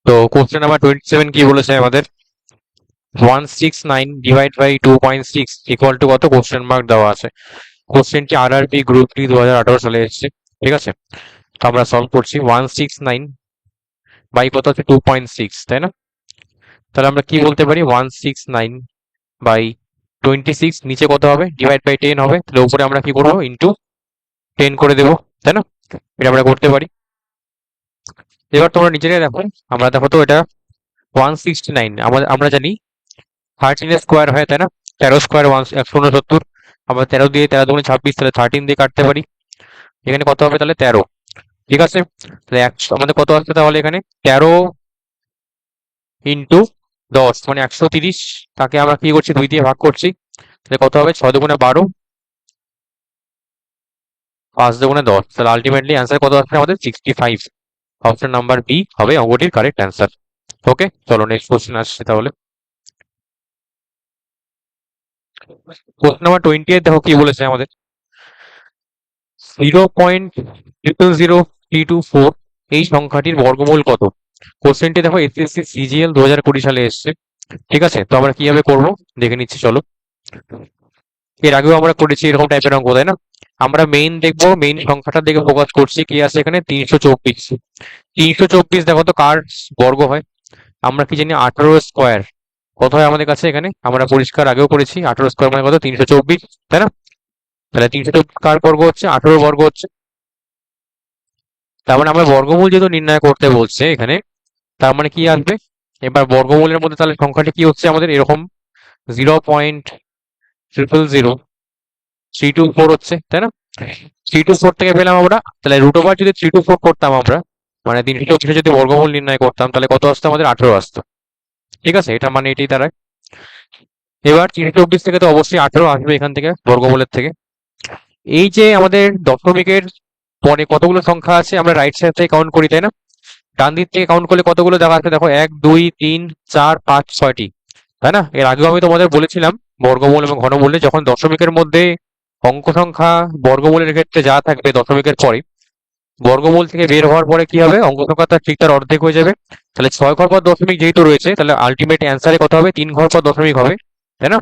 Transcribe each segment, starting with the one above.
তো question number 27 কি বলেছে আমাদের? 169 ডিভাইড বাই 2.6 ইকুয়াল টু কত? কোশ্চেন মার্ক দেওয়া আছে। কোশ্চেনটি RRB গ্রুপ ডি 2018 সালে এসেছে। ঠিক আছে, তো আমরা সলভ করছি। 169 বাই কত হচ্ছে? 2.6, তাই না? তাহলে আমরা কি বলতে পারি? 169 বাই 26, নিচে কত হবে? ডিভাইড বাই 10 হবে, তাহলে উপরে আমরা কি করবো? ইন্টু 10 করে দেবো, তাই না? এটা আমরা করতে পারি। এবার তোমরা নিজেরাই দেখো, আমরা দেখো তো এটা 169 আমরা জানি 13 এর স্কোয়ার হয়, তাই না? 13 স্কোয়ার 169। আমরা 13 দিয়ে 13 দুগুণে 26, তাহলে 13 দিয়ে কাটতে পারি। এখানে কত হবে তাহলে? 13। ঠিক আছে, তাহলে আমাদের কত আসছে তাহলে এখানে? 13 ইন্টু 10 মানে 130, তাকে আমরা কি করছি? 2 দিয়ে ভাগ করছি, তাহলে কত হবে? 6 দুগুণে 12, 5 দুগুণে 10, তাহলে আলটিমেটলি অ্যান্সার কত আসছে আমাদের? 65। অপশন নাম্বার বি হবে অঙ্কটির কারেক্ট অ্যান্সার। ওকে, চলো নেক্সট কোশ্চেন আসছে তাহলে। কোশ্চেন নাম্বার 28 দেখো কি বলেছে আমাদের। 0.0000324 এই সংখ্যাটির বর্গমূল কত? কোশ্চেনটি দেখো এসএসসি সিজিএল 2020 সালে এসছে। ঠিক আছে, তো আমরা কিভাবে করব দেখে নিচ্ছি, চলো। এর আগেও আমরা করেছি এরকম টাইপের অঙ্ক, তাই না? আমরা মেইন দেখবো, মেইন সংখ্যাটার দিকে ফোকাস করছি। কি আছে এখানে? 324। 324 দেখো তো কার বর্গ হয়? আমরা কি জানি? 18 স্কোয়ার কত হয় আমাদের কাছে? এখানে আমরা পরিষ্কার আগেও করেছি, 18 স্কোয়ার মানে কত? 324, তাই না? তাহলে 324 কার বর্গ হচ্ছে? 18 বর্গ হচ্ছে। তার মানে আমরা বর্গমূল যেহেতু নির্ণয় করতে বলছে এখানে, তার মানে কি আসবে? এবার বর্গমূলের মধ্যে তাহলে সংখ্যাটি কি হচ্ছে আমাদের? এরকম 0.0000324 হচ্ছে, তাই না? 324 থেকে পেলাম আমরা, তাহলে রুট ওভার যদি 324 করতাম আমরা, মানে 324 যদি বর্গমূল নির্ণয় করতাম, তাহলে কত আসতো আমাদের? 18 আসতো। ঠিক আছে, এটা মানে এটাই দাঁড়ায়। এবার 324 থেকে তো অবশ্যই 18 আসবে এখান থেকে, বর্গমূলের থেকে। এই যে আমাদের দশমিকের পরে কতগুলো সংখ্যা আছে, আমরা রাইট সাইড থেকে কাউন্ট করি, তাই না? ডান দিক থেকে কাউন্ট করলে কতগুলো দেখা আছে দেখো? 1 2 3 4 5 6টি, তাই না? এর আগেও আমি তোমাদের বলেছিলাম বর্গমূল এবং ঘনমূলে যখন দশমিকের মধ্যে অঙ্ক সংখ্যা বর্গমূলের ক্ষেত্রে যা থাকবে দশমিকের পরে, বর্গমূল থেকে বের হওয়ার পরে কি হবে? অঙ্ক সংখ্যা তার ঠিক তার অর্ধেক হয়ে যাবে। তাহলে 6 ঘর পর দশমিক যেহেতু রয়েছে, তাহলে আলটিমেট অ্যান্সারে কত হবে? 3 ঘর পর দশমিক হবে, তাই না?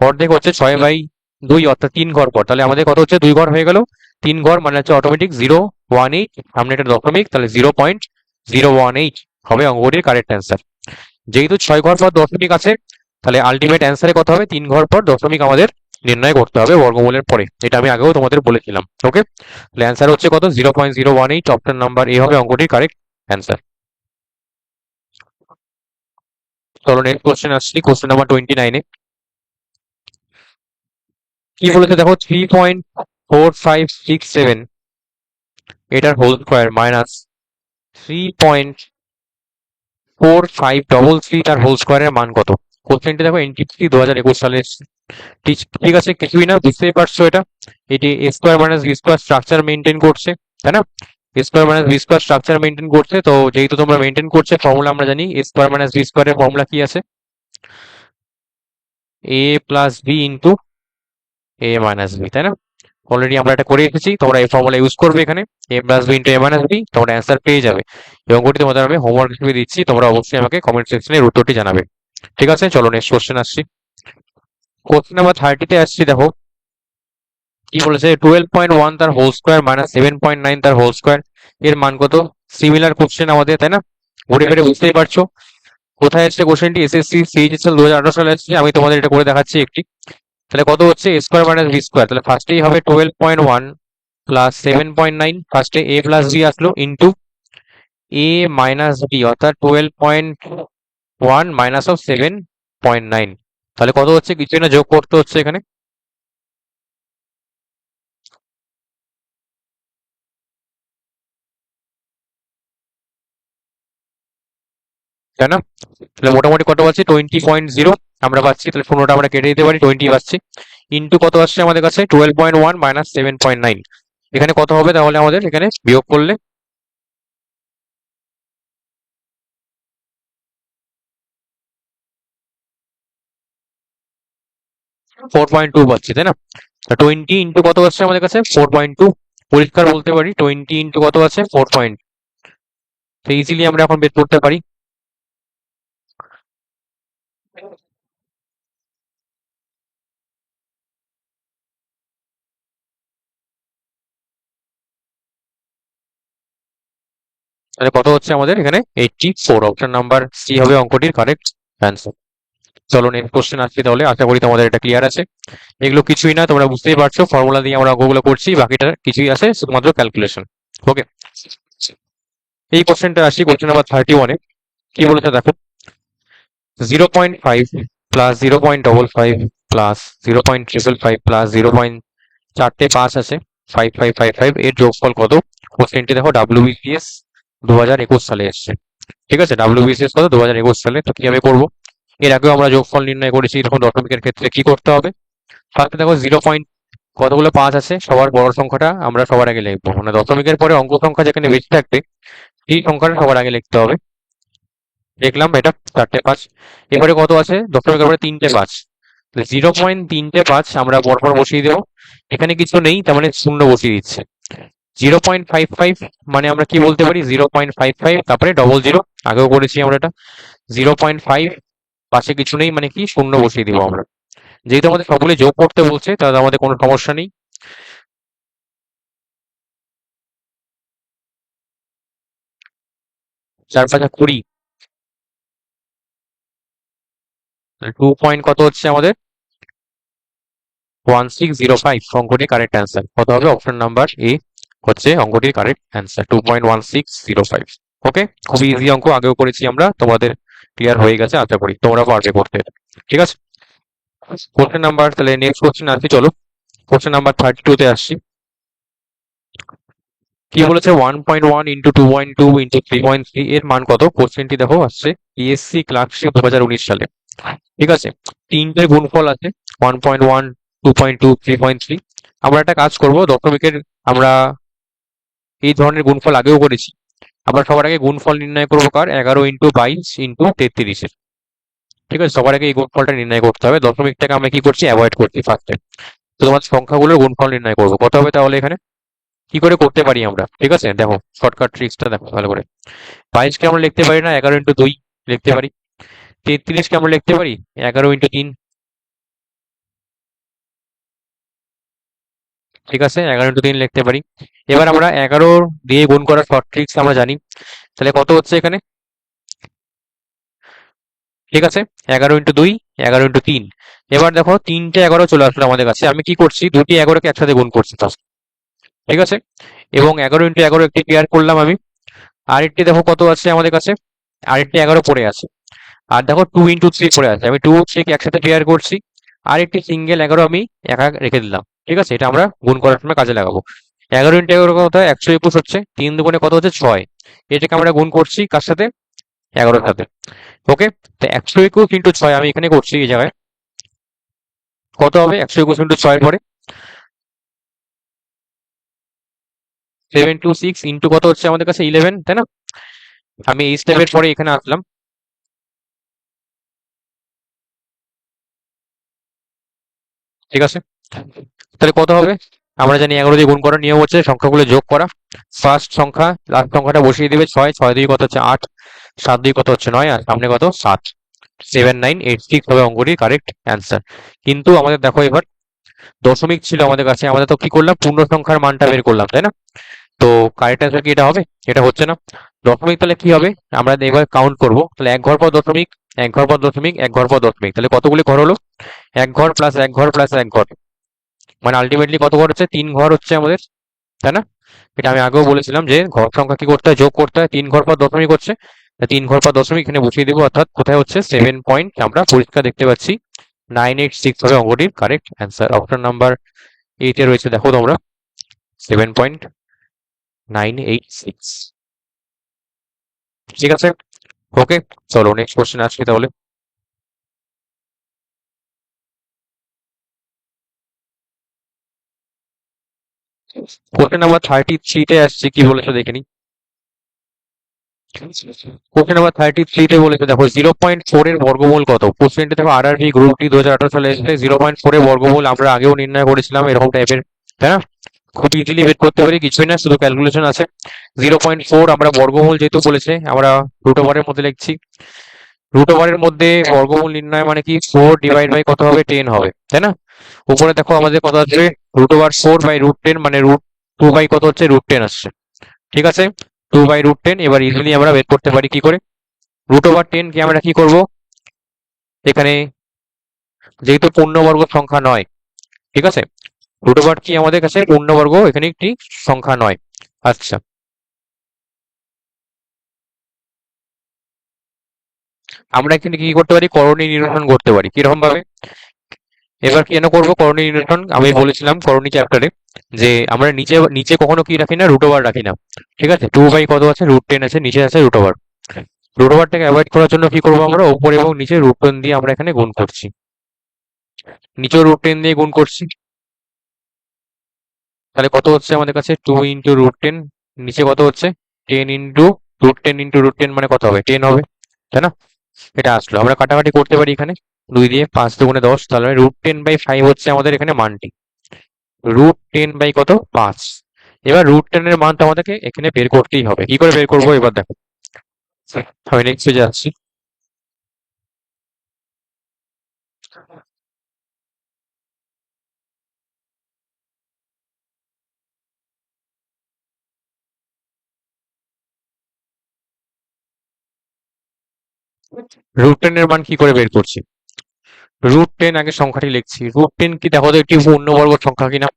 অর্ধেক হচ্ছে 6/2, অর্থাৎ 3 ঘর পর, তাহলে আমাদের কত হচ্ছে? 2 ঘর হয়ে গেল। 3 ঘর মানে হচ্ছে অটোমেটিক 018, সামনে একটা দশমিক, তাহলে 0.018 হবে অঙ্কটির কারেক্ট অ্যান্সার। যেহেতু 6 ঘর পর দশমিক আছে, তাহলে আলটিমেট অ্যান্সারে কত হবে? 3 ঘর পর দশমিক আমাদের নির্ণয় করতে হবে বর্গমূলের পরে, এটা আমি আগেও তোমাদের বলেছিলাম। ওকে, তাহলে অ্যান্সার হচ্ছে কত? 0.018, অপশন নাম্বার এ হবে অঙ্কটির কারেক্ট অ্যান্সার। চলো নেক্সট কোশ্চেন আসছি, কোশ্চেন নাম্বার 29-এ কি বলেছে দেখো? 3.4567 এটার হোল স্কোয়ার মাইনাস 3.4533 তার হোল স্কোয়ারের মান কত? কোশ্চেনটি দেখো এনটিপিসি 2021 সালে এসেছে। ঠিক আছে, কিছুই না, বুঝতেই পারছো এটা। এটি a square minus b square structure maintain করছে, তাই না? A square minus b square structure maintain করছে, তো যেহেতু তোমরা মেনটেন করছে, ফর্মুলা আমরা জানি এ স্কোয়ার মাইনাস বি স্কোয়ারের ফর্মুলা কি আছে? A plus b into a minus b, তাই না? অলরেডি আমরা এটা করে এসেছি, তোমরা এই ফর্মুলা ইউজ করবে এখানে। এ plus b into a minus B, তোমরা অ্যান্সার পেয়ে যাবে। এবং ওটি তোমাদের আমি হোমওয়ার্ক হিসেবে দিচ্ছি, তোমরা অবশ্যই আমাকে কমেন্ট সেকশনে উত্তরটি জানাবে। ঠিক আছে, চলো নেক্সট কোশ্চেন আসছি। কোশ্চেন নাম্বার 30-তে আসছি, দেখো কি বলেছে? 12.1 তার হোল স্কোয়ার মাইনাস 7.9 তার হোল স্কোয়ার এর মান কত? সিমিলার কোশ্চেন আমাদের, তাই না? ঘুরে ফিরে বুঝতেই পারছো কোথায় এসছে কোশ্চেনটি। এসএসসি সিজিএল 2018 সালে এসছে। আমি তোমাদের এটা করে দেখাচ্ছি একটি। তাহলে কত হচ্ছে? এ স্কোয়ার মাইনাস বি স্কোয়ার, তাহলে ফার্স্টেই হবে 12.1 প্লাস 7.9, ফার্স্টে এ প্লাস বি আসলো ইন্টু এ মাইনাস বি, অর্থাৎ 12.1 মাইনাস অফ 7.9, তাহলে কত হচ্ছে? কিছু না, যোগ করতে হচ্ছে এখানে, তাই না? তাহলে মোটামুটি কত পাচ্ছি? 20.0 আমরা পাচ্ছি। তাহলে 15টা আমরা কেটে দিতে পারি, 20 পাচ্ছি। ইন্টু কত আসছে আমাদের কাছে? 12.1 মাইনাস 7.9, এখানে কত হবে তাহলে আমাদের এখানে বিয়োগ করলে? 4.2 পাচ্ছি, তাই না? 20 ইন্টু কত আসছে আমাদের কাছে? 4.2। পরিষ্কার বলতে পারি 20 ইন্টু কত আছে? 4. তো ইজিলি আমরা এখন বের করতে পারি। তাহলে কত হচ্ছে আমাদের এখানে 84। অপশন নাম্বার সি হবে অঙ্কটির কারেক্ট অ্যান্সার। চলো নেক্সট কোশ্চেন আসছি তাহলে, আশা করি তোমাদের এটা ক্লিয়ার আছে। এগুলো কিছুই না, তোমরা বুঝতেই পারছো, ফর্মুলা দিয়ে আমরা অঙ্কগুলো করছি, বাকিটা কিছুই আছে শুধুমাত্র ক্যালকুলেশন। ওকে, এই কোশ্চেনটা আসি, কোশ্চেন নাম্বার 31-এ কি বলেছে দেখো। 0.5 প্লাস 0.55 প্লাস 0.555 প্লাস 0.4 আছে 5555, এর যোগফল কত? কোশ্চেনটি দেখো WBCS 2021 সালে এসছে। ঠিক আছে, WBCS কত? 2021 সালে। তো কিভাবে করবো? এর আগেও আমরা যোগফল নির্ণয় করেছি, তখন দশমিকের ক্ষেত্রে কি করতে হবে? ফার্স্টে দেখো 0. কতগুলো 5 আছে, সবার বড় সংখ্যাটা আমরা সবার আগে লিখবো, মানে দশমিকের পরে অঙ্ক সংখ্যা যেখানে বেশি থাকবে এই সংখ্যাটা সবার আগে লিখতে হবে। দেখলাম এটা 4টে 5। এবারে কত আছে? দশমিকের পরে 3টে 5, 0.3টে 5 আমরা পরপর বসিয়ে দেবো। এখানে কিছু নেই, তার মানে শূন্য বসিয়ে দিচ্ছে। 0.55 মানে আমরা কি বলতে পারি? 0.55 তারপরে 00, আগেও করেছি আমরা এটা। 0.5 পাশে কিছু নেই মানে কি শূন্য বসিয়ে দিব আমরা। যেহেতু আমাদের সবগুলো যোগ করতে বলছে তাহলে আমাদের কোনো সমস্যা নেই। 4×5 = 20। 2 পয়েন্ট কত হচ্ছে আমাদের? 1605। অঙ্কটির কারেক্ট অ্যান্সার কত হবে? অপশন নাম্বার এ হচ্ছে অঙ্কটির কারেক্ট অ্যান্সার, 2.1605। ওকে, খুবই ইজি অঙ্ক, আগেও করেছি আমরা, তোমাদের ক্লিয়ার হয়ে গেছে আশা করি, তোমরা পারবে করতে। ঠিক আছে, কোশ্চেন নাম্বার, তাহলে নেক্সট কোশ্চেন আসছি, চলো কোশ্চেন নাম্বার 32-তে আসছি। কি বলেছে? 1.1 ইন্টু 2.2 ইন্টু 3.3 এর মান কত? কোশ্চেনটি দেখো আসছে পিএসসি ক্লার্কশিপ 2019 সালে। ঠিক আছে, তিনটে গুণফল আছে, 1.1, 2.2, 3.3। আমরা একটা কাজ করব, দশমিকের আমরা এই ধরনের গুণফল আগেও করেছি। আমরা সবার আগে গুণফল নির্ণয় করবো কার? 11 ইন্টু 22 ইন্টু 33-এর। ঠিক আছে, সবার আগে এই গুণফলটা নির্ণয় করতে হবে, দশমিকটাকে আমরা কি করছি? অ্যাভয়েড করছি ফার্স্টে। তো তোমার সংখ্যাগুলোর গুণফল নির্ণয় করবো, কত হবে তাহলে এখানে? কি করে করতে পারি আমরা? ঠিক আছে, দেখো শর্টকাট ট্রিক্সটা দেখো ভালো করে। 22কে আমরা লিখতে পারি না 11 ইন্টু 2 লিখতে পারি। 33কে আমরা লিখতে পারি 11 ইন্টু 3। ঠিক আছে, 11 ইন্টু 3 লিখতে পারি। এবার আমরা 11 দিয়ে গুণ করার শর্ট ট্রিক্স আমরা জানি। তাহলে কত হচ্ছে এখানে? ঠিক আছে, 11 ইন্টু 2, 11 ইন্টু 3। এবার দেখো 3টে 11 চলে আসলো আমাদের কাছে, আমি কি করছি? দুটি 11কে একসাথে গুণ করছি ফার্স্ট। ঠিক আছে, এবং 11 ইন্টু 11 একটি ক্লিয়ার করলাম আমি। আরেকটি দেখো কত আছে আমাদের কাছে, আরেকটি 11 পড়ে আছে। আর দেখো 2 ইন্টু 3 পড়ে আছে, আমি 2 3 কে একসাথে ক্লিয়ার করছি। আরেকটি সিঙ্গেল 11 আমি একা রেখে দিলাম। ঠিক আছে, এটা আমরা গুণ করার সময় কাজে লাগাবো। 11 ইন্টু 11 কত হয়? 121 হচ্ছে। 3 দুগুণে কত হচ্ছে? 6। এটাকে আমরা গুণ করছি কার সাথে? 11-এর সাথে। ওকে, তো 121 ইন্টু 6 আমি এখানে করছি এই জায়গায়। কত হবে 121 ইন্টু 6 পরে? 726 ইন্টু কত হচ্ছে আমাদের কাছে? 11, তাই না? আমি এই স্টেপের পরে এখানে আসলাম। ঠিক আছে, তাহলে কত হবে? আমরা জানি 11 দিয়ে গুণ করার নিয়ম হচ্ছে সংখ্যাগুলো যোগ করা। ফার্স্ট সংখ্যা লাস্ট সংখ্যাটা বসিয়ে দিবে 6, 6 দিয়ে কত হচ্ছে? 8, 7 দিয়ে কত হচ্ছে? 9, আর সামনে কত? 7। 7986 হবে অঙ্কটির কারেক্ট অ্যান্সার। কিন্তু আমাদের দেখো এবার দশমিক ছিল আমাদের কাছে, আমরা তো কি করলাম? পূর্ণ সংখ্যার মানটা বের করলাম, তাই না? তো কারেক্ট অ্যান্সার কি এটা হবে? এটা হচ্ছে না। দশমিক তাহলে কি হবে? আমরা এবার কাউন্ট করব, তাহলে এক ঘর পর দশমিক, এক ঘর পর দশমিক, এক ঘর পর দশমিক, তাহলে কতগুলি ঘর হলো? এক ঘর প্লাস এক ঘর প্লাস এক ঘর, মানে আলটিমেটলি কত ঘর হচ্ছে? 3 ঘর হচ্ছে আমাদের, তাই না? এটা আমি আগেও বলেছিলাম যে ঘর সংখ্যা কি করতে হয়? যোগ করতে হয়। 3 ঘর পর দশমিক হচ্ছে, 3 ঘর পর দশমিক এখানে বসিয়ে দেবো, অর্থাৎ কোথায় হচ্ছে? 7 পয়েন্ট আমরা পরিষ্কার দেখতে পাচ্ছি। 986 হবে অঙ্কটির কারেক্ট অ্যান্সার। অপশন নাম্বার 8-এ রয়েছে, দেখো তোমরা 7.986। ঠিক আছে, ওকে, চলো নেক্সট কোশ্চেন আসছি তাহলে। কোশ্চেন নাম্বার 33-তে আসছি, কি বলেছে দেখে নিই। কোশ্চেন নাম্বার 33-তে বলেছে দেখো 0.4 এর বর্গমূল কত? কোশ্চেনটি দেখো RRB গ্রুপ ডি 2018 সালে এসেছে। 0.4 এর বর্গমূল আমরা আগেও নির্ণয় করেছিলাম এরকম টাইপের, তাই না? খুব ইজিলি বের করতে পারি, কিছুই না, শুধু ক্যালকুলেশন আছে। 0.4 আমরা বর্গমূল যেহেতু বলেছে আমরা রুট ওভারের মধ্যে লিখছি। রুট ওভারের মধ্যে বর্গমূল নির্ণয় মানে কি, 4 ডিভাইড বাই কত হবে, 10 হবে, তাই না? উপরে দেখো আমাদের কত আসবে, √4/√10, মানে √2 বাই কত হচ্ছে, √10 আসছে। ঠিক আছে, 2/√10। এবার ইজিলি আমরা বের করতে পারি কি করে, √10 কে আমরা কি করব, এখানে যেহেতু পূর্ণবর্গ সংখ্যা নয়, ঠিক আছে, √, কি আমাদের কাছে পূর্ণবর্গ এখানে একটি সংখ্যা নয়। আচ্ছা, আমরা এখানে কি করতে পারি, করণীয় নিরসন করতে পারি, কিরকম ভাবে? এবার কেন করবো করণীয় নিরসন, আমি বলেছিলাম করণীয় চ্যাপ্টারে যে আমরা নিচে নিচে কখনো কি রাখি না, √, রাখি না। ঠিক আছে, 2 বাই কত আছে, √10 আছে, নিচে আছে √। √টাকে অ্যাভয়েড করার জন্য কি করবো, আমরা উপর এবং নিচে √10 দিয়ে আমরা এখানে গুণ করছি, নিচেও √10 দিয়ে গুণ করছি। তাহলে কত হচ্ছে আমাদের কাছে, 2 × √10, নিচে কত হচ্ছে, 10 × √10 মানে কত হবে, 10 হবে, তাই না? এটা আসলো, আমরা কাটাকাটি করতে পারি এখানে, 2 দিয়ে 5 × 10, তাহলে √10/5 হচ্ছে আমাদের এখানে মানটি, √10 বাই কত, 5। এবার √10 এর মানটা আমাদেরকে এখানে বের করতেই হবে, কি করে বের করবো এবার দেখো, আমি নেক্সটে যাচ্ছি। √10 এর মান কি করে বের করছি, √10 আগে সংখ্যাটি লিখছি, √10 কি দেখো তো একটি পূর্ণবর্গ সংখ্যা কিনা,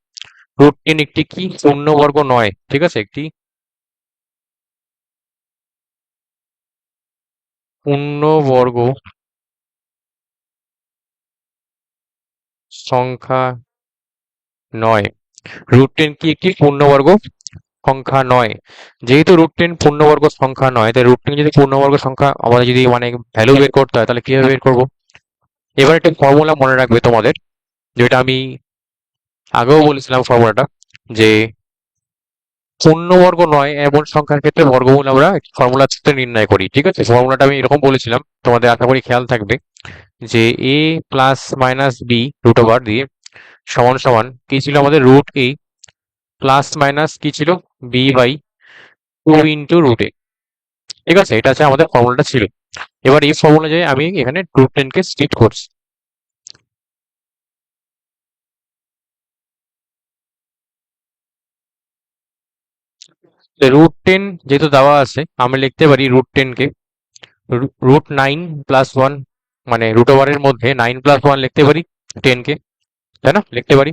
√10 একটি কি পূর্ণবর্গ নয়, ঠিক আছে, একটি পূর্ণবর্গ সংখ্যা নয়, √10 কি একটি পূর্ণবর্গ সংখ্যা নয়। যেহেতু √10 পূর্ণবর্গ সংখ্যা নয়, তাই √10 যদি পূর্ণবর্গ সংখ্যা আমাদের যদি মানে ভ্যালু বের করতে হয়, তাহলে কিভাবে বের করবো? এবার একটা ফর্মুলা মনে রাখবে তোমাদের, যেটা আমি আগেও বলেছিলাম ফর্মুলাটা, যে পূর্ণবর্গ নয় এমন সংখ্যার ক্ষেত্রে বর্গমূল আমরা ফর্মুলা থেকে নির্ণয় করি। ঠিক আছে, ফর্মুলাটা আমি এরকম বলেছিলাম, তোমাদের আশা করি খেয়াল থাকবে, যে a + - b √, দিয়ে সমান সমান কি ছিল আমাদের, √a প্লাস মাইনাস কি ছিল, b/2 × ঠিক আছে, এটা হচ্ছে আমাদের ফর্মুলাটা ছিল। এবার এই ফর্মুলা যে আমি এখানে √10 কে স্প্লিট করছি, √10 যেহেতু দেওয়া আছে, আমরা লিখতে পারি √10 কে √9 + 1, মানে √এর মধ্যে 9 + 1 লিখতে পারি 10 কে, তাই না, লিখতে পারি।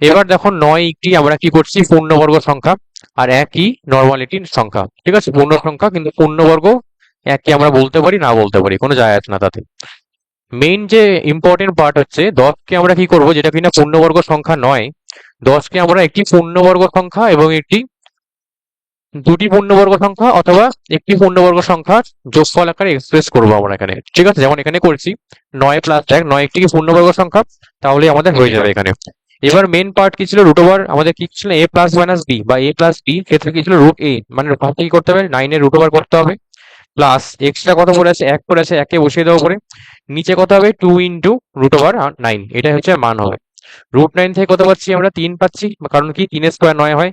এবার দেখো 9 একটি আমরা কি করছি, পূর্ণবর্গ সংখ্যা, আর একই নর্মালিটির সংখ্যা, ঠিক আছে, পূর্ণ সংখ্যা কিন্তু পূর্ণবর্গ, একই আমরা বলতে পারি না বলতে পারি, কোনো যায় আসে না তাতে। মেইন যে ইম্পর্টেন্ট পার্ট হচ্ছে 10কে আমরা কি করব, যেটা কিনা পূর্ণবর্গ সংখ্যা নয়, 10কে আমরা একটি পূর্ণবর্গ সংখ্যা এবং একটি দুটি পূর্ণবর্গ সংখ্যা অথবা একটি পূর্ণবর্গ সংখ্যার যোগফল আকারে এক্সপ্রেস করবো আমরা এখানে, ঠিক আছে, যেমন এখানে করছি 9 + 1, 9 একটি কি পূর্ণবর্গ সংখ্যা, তাহলে আমাদের হয়ে যাবে এখানে। এবার মেন পার্ট কি ছিল, √, আমাদের কি ছিল, a + - b বা a + b ক্ষেত্রে কি ছিল, √a, মানে কি করতে হবে, 9 এর √, করতে হবে, প্লাস এক্সট্রা কত পড়ে আছে, 1 পড়ে আছে, একে বসিয়ে দেওয়া পরে নিচে কত হবে, 2 × √9, এটাই হচ্ছে মান হবে। √9 থেকে কত পাচ্ছি আমরা, 3 পাচ্ছি, কারণ কি 3 এর স্কোয়ার 9 হয়,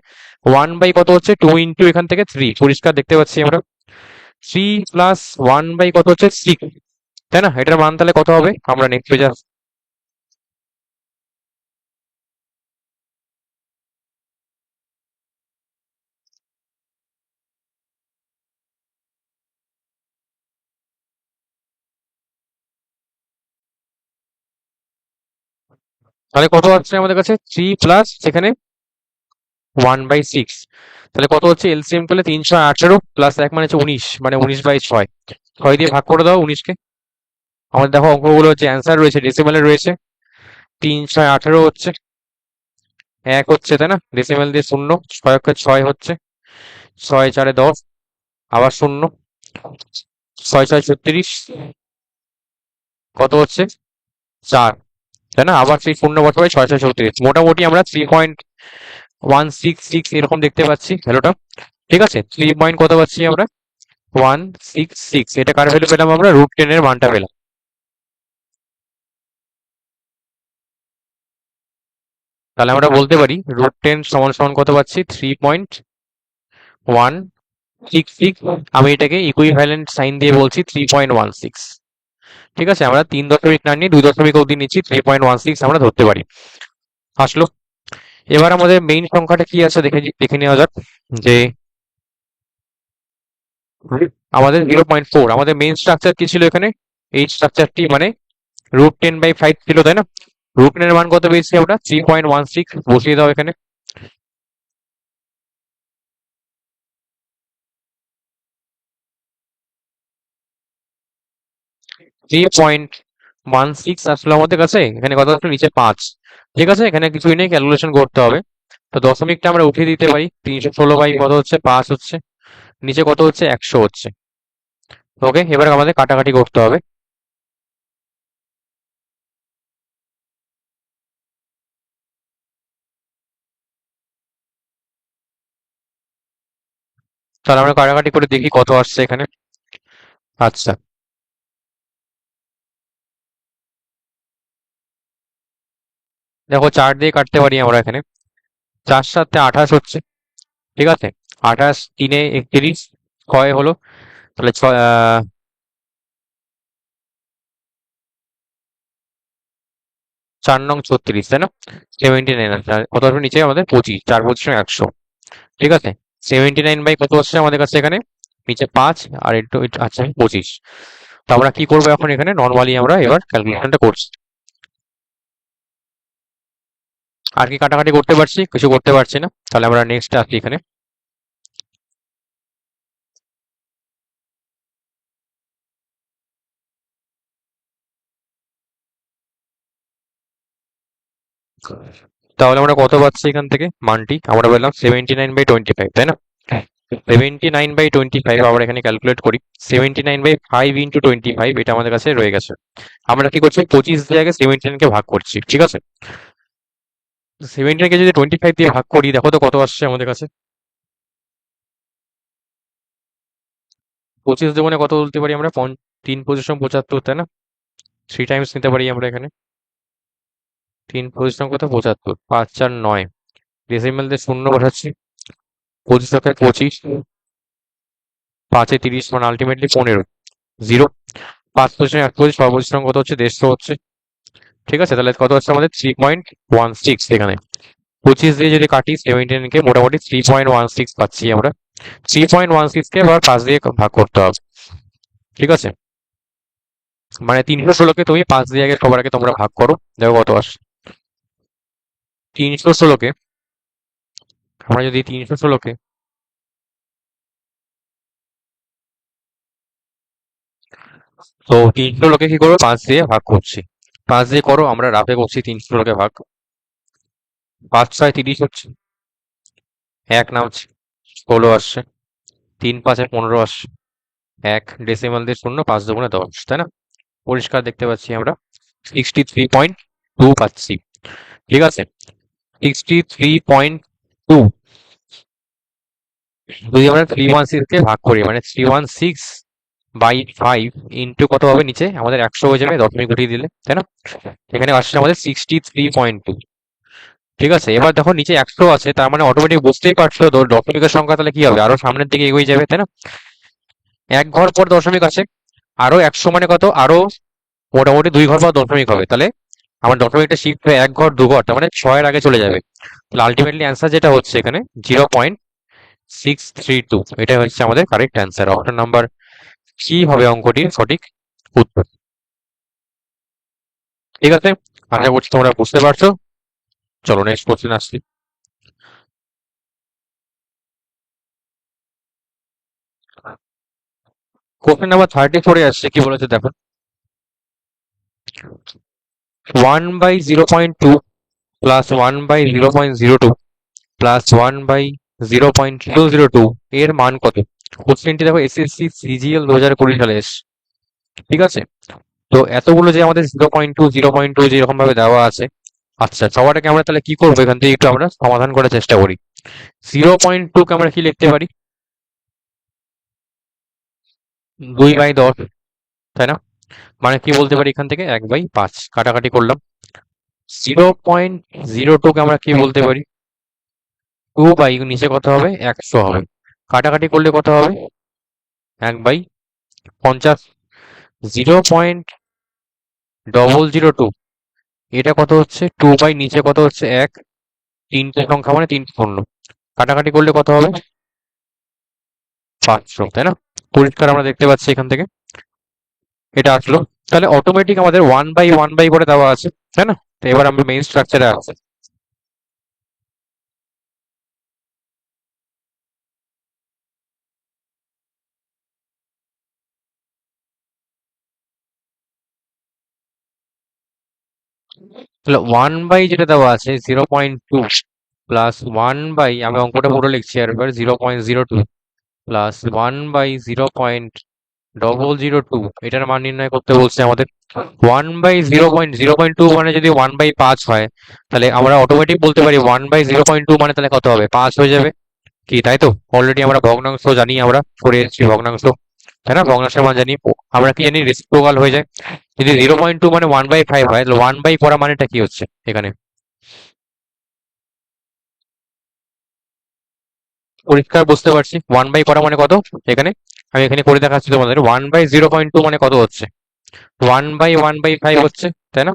1 বাই কত হচ্ছে, 2 এখান থেকে 3, পরিষ্কার দেখতে পাচ্ছি আমরা, 3 + 1 বাই কত হচ্ছে, 6, তাই না? এটার মান তাহলে কত হবে, আমরা নেক্সট পেজে তাহলে কত হচ্ছে আমাদের কাছে, 3 প্লাস সেখানে 1/6, তাহলে কত হচ্ছে, এলসিএম করলে 318 প্লাস 1 মানে হচ্ছে 19, মানে 19/6, 6 দিয়ে ভাগ করে দাও 19 কে। আমাদের দেখো অঙ্কগুলো হচ্ছে অ্যান্সার রয়েছে, ডেসিমেলে রয়েছে, 318 হচ্ছে, 1 হচ্ছে, তাই না, ডেসিমেল দিয়ে 0, 6 হচ্ছে, 6 × 4 = 10, আবার 0, 6 × 6 = 36, কত হচ্ছে, 4, তাই না, আবার সেই শূন্য বসাবো, 6 × 6 = 36, মোটামুটি আমরা 3.166 এরকম দেখতে পাচ্ছি ভ্যালুটা, ঠিক আছে, 3 পয়েন্ট কত পাচ্ছি আমরা, 166, এটা কার ভ্যালু পেলাম আমরা, √10 এর মানটা পেলাম। তাহলে আমরা বলতে পারি √10 সমান সমান কত পাচ্ছি, 3.166। আমি এটাকে ইকুইভ্যালেন্ট সাইন দিয়ে বলছি 3.16। ঠিক আছে, আমরা 3 দশমিক না নিয়ে 2 দশমিক অবধি নিচ্ছি, 3.16 আমরা ধরতে পারি। আসলো। এবার আমাদের মেইন সংখ্যাটা কি আছে দেখে দেখে নেওয়া যাক। যে আমাদের 0.4, আমাদের মেইন স্ট্রাকচার কি ছিল এখানে, এই স্ট্রাকচারটি মানে √10/5 ছিল, তাই না? √10 এর মান কত পেয়েছি আমরা, 3.16। বসিয়ে দাও এখানে। 3.16 আসলো আমাদের কাছে। এখানে কত আসলো, নিচে 5। ঠিক আছে, এখানে কিছুই নেই, ক্যালকুলেশন করতে হবে। তো দশমিকটা আমরা উঠিয়ে দিতে পারি, 316 কত হচ্ছে, 5 হচ্ছে। নিচে কত হচ্ছে, 100 হচ্ছে। ওকে, এবার আমাদের কাটাকাটি করতে হবে। তাহলে আমরা কাটাকাটি করে দেখি কত আসছে এখানে। আচ্ছা, দেখো 4 দিয়ে কাটতে পারি আমরা এখানে। 4 × 7 = 28 হচ্ছে। ঠিক আছে, 28, 3 × 31, 6 হলো। তাহলে 4 নং 36, তাই না? 79 কত আসবে নিচে আমাদের, 25। 4×25 = 100। ঠিক আছে, 79 কত আসছে আমাদের কাছে এখানে, নিচে 5 আর একটু আচ্ছা 25। তো আমরা কি করবো এখন, এখানে নর্মালি আমরা এবার ক্যালকুলেশনটা করছি। আর কি কাটাকাটি করতে পারছি, কিছু করতে পারছি না। তাহলে আমরা নেক্সট আসি এখানে। তাহলে আমরা কত পাচ্ছি এখান থেকে, মানটি আমরা পেলাম 79/25, তাই না? 79/25 আবার এখানে ক্যালকুলেট করি। 79/5 × 25 এটা আমাদের কাছে রয়ে গেছে। আমরা কি করছি, 25 দিয়ে আগে 79 কে ভাগ করছি। ঠিক আছে, 79 কে যদি 25 দিয়ে ভাগ করি, দেখো তো কত আসছে আমাদের কাছে। 25 দুগুণে কত বলতে পারি আমরা, 3×75, তাই না? 3 টাইমস নিতে পারি আমরা এখানে। 3×5 কত, 75। 5×4 = 9। ডেসিমেল দিয়ে শূন্য বসাচ্ছি। 25 5 × 30 মানে আলটিমেটলি 15। 0। 5×125, সর্বোচ্চ কত হচ্ছে, 150 হচ্ছে। ঠিক আছে, তাহলে কত হচ্ছে আমাদের, 3.16 এখানে। 25 দিয়ে যদি কাটি 17 কে, মোটামুটি 3.16 পাচ্ছি আমরা। 3.16 কে আবার 5 দিয়ে ভাগ করতে হবে। ঠিক আছে, মানে 316 কে তুমি 5 দিয়ে আগে সবার আগে তোমরা ভাগ করো, দেখো কত আসে। 316 কে আমরা যদি 316 কে, তো 316 কে কি করবো, 5 দিয়ে ভাগ করছি। 5 দিয়ে করো, আমরা রাফে করছি 316 কে ভাগ। 5×6 = 30 হচ্ছে। 1 নামছে, 16 আসছে। 3×5 = 15 আসছে। 1 ডেসিমাল দিয়ে শূন্য, 5×2 = 10, তাই না? পরিষ্কার দেখতে পাচ্ছি আমরা 63.2 পাচ্ছি। ঠিক আছে, 63.2 যদি আমরা 316 কে ভাগ করি, মানে 316/5 ইন্টু কত হবে, নিচে আমাদের 100 হয়ে যাবে, দশমিক উঠিয়ে দিলে, তাই না? এখানে আসছে আমাদের 63.2। ঠিক আছে, এবার দেখো নিচে 100 আছে, তার মানে অটোমেটিক বুঝতেই পারছো দশমিকের সংখ্যা তাহলে কি হবে, আরো সামনের দিকে এগিয়ে যাবে, তাই না? এক ঘর পর দশমিক আছে, আরো 100 মানে কত, আরো মোটামুটি 2 ঘর পর দশমিক হবে। তাহলে আমার দশমিকটা শিফট হয়ে 1 ঘর 2 ঘর, তার মানে 6-এর আগে চলে যাবে। তাহলে আলটিমেটলি অ্যান্সার যেটা হচ্ছে এখানে 0.632, এটা হচ্ছে আমাদের কারেক্ট অ্যান্সার। অপশন নাম্বার কি হবে অঙ্কটির সঠিক উত্তর। ঠিক আছে, আশা করছি তোমরা বুঝতে পারছো। চলো নেক্সট কোশ্চেন আসছি। কোশ্চেন নাম্বার 34-এ আসছে, কি বলেছে দেখো। 1/0.2 প্লাস 1/0.02 প্লাস 1/0.002 এর মান কত? কোশ্চেনটি দেখো এসএসসি সিজিএল 2020 সালে এসছে। ঠিক আছে, তো এতগুলো যে আমাদের 0.2 0.2 যেরকম ভাবে দেওয়া আছে। আচ্ছা, সবারটাকে আমরা তাহলে কি করবো, এখান থেকে একটু আমরা সমাধান করার চেষ্টা করি। 0.2 কে আমরা কি লিখতে পারি, 2/10, তাই না? মানে কি বলতে পারি, এখান থেকে 1/5 কাটাকাটি করলাম। 0.02 কে আমরা কি বলতে পারি? 2 বাই নিচে কত হবে? 100 হবে। কাটাকাটি করলে কত হবে? 1/50। 0.002 এটা কত হচ্ছে? 2 বাই নিচে কত হচ্ছে? 1। তিনটে সংখ্যা মানে তিনটে শূন্য। কাটাকাটি করলে কত হবে? 500, তাই না? পরিষ্কার আমরা দেখতে পাচ্ছি এখান থেকে এটা আসলো। তাহলে অটোমেটিক আমাদের 1/1 করে দেওয়া আছে, তাই না? তো এবার আমরা মেইন স্ট্রাকচারে আসছি। তাহলে 1 বাই যেটা দেওয়া আছে 0.2 প্লাস 1 বাই, আমি অঙ্কটা পুরো লিখছি আর এবার 0.02 প্লাস 1/0.002 এটার মান নির্ণয় করতে বলছে আমাদের। 1/0.0.2 মানে যদি 1/5 হয়, তাহলে আমরা অটোমেটিক বলতে পারি 1/0.2 মানে তাহলে কত হবে? 5 হয়ে যাবে কি, তাই তো? অলরেডি আমরা ভগ্নাংশ জানি, আমরা করে এসেছি ভগ্নাংশ, তাই না? ভগ্নাংশের মান জানি। আমরা কি জানি? রেসিপ্রোকাল হয়ে যায়। যদি 0.2 মানে 1/5 হয়, তাহলে 1 বাই করা মানেটা কি হচ্ছে এখানে? পরিষ্কার বুঝতে পারছি 1 বাই করা মানে কত এখানে? আমি এখানে করে দেখাচ্ছি তোমাদের। 1/0.2 মানে কত হচ্ছে? 1/1/5 হচ্ছে, তাই না?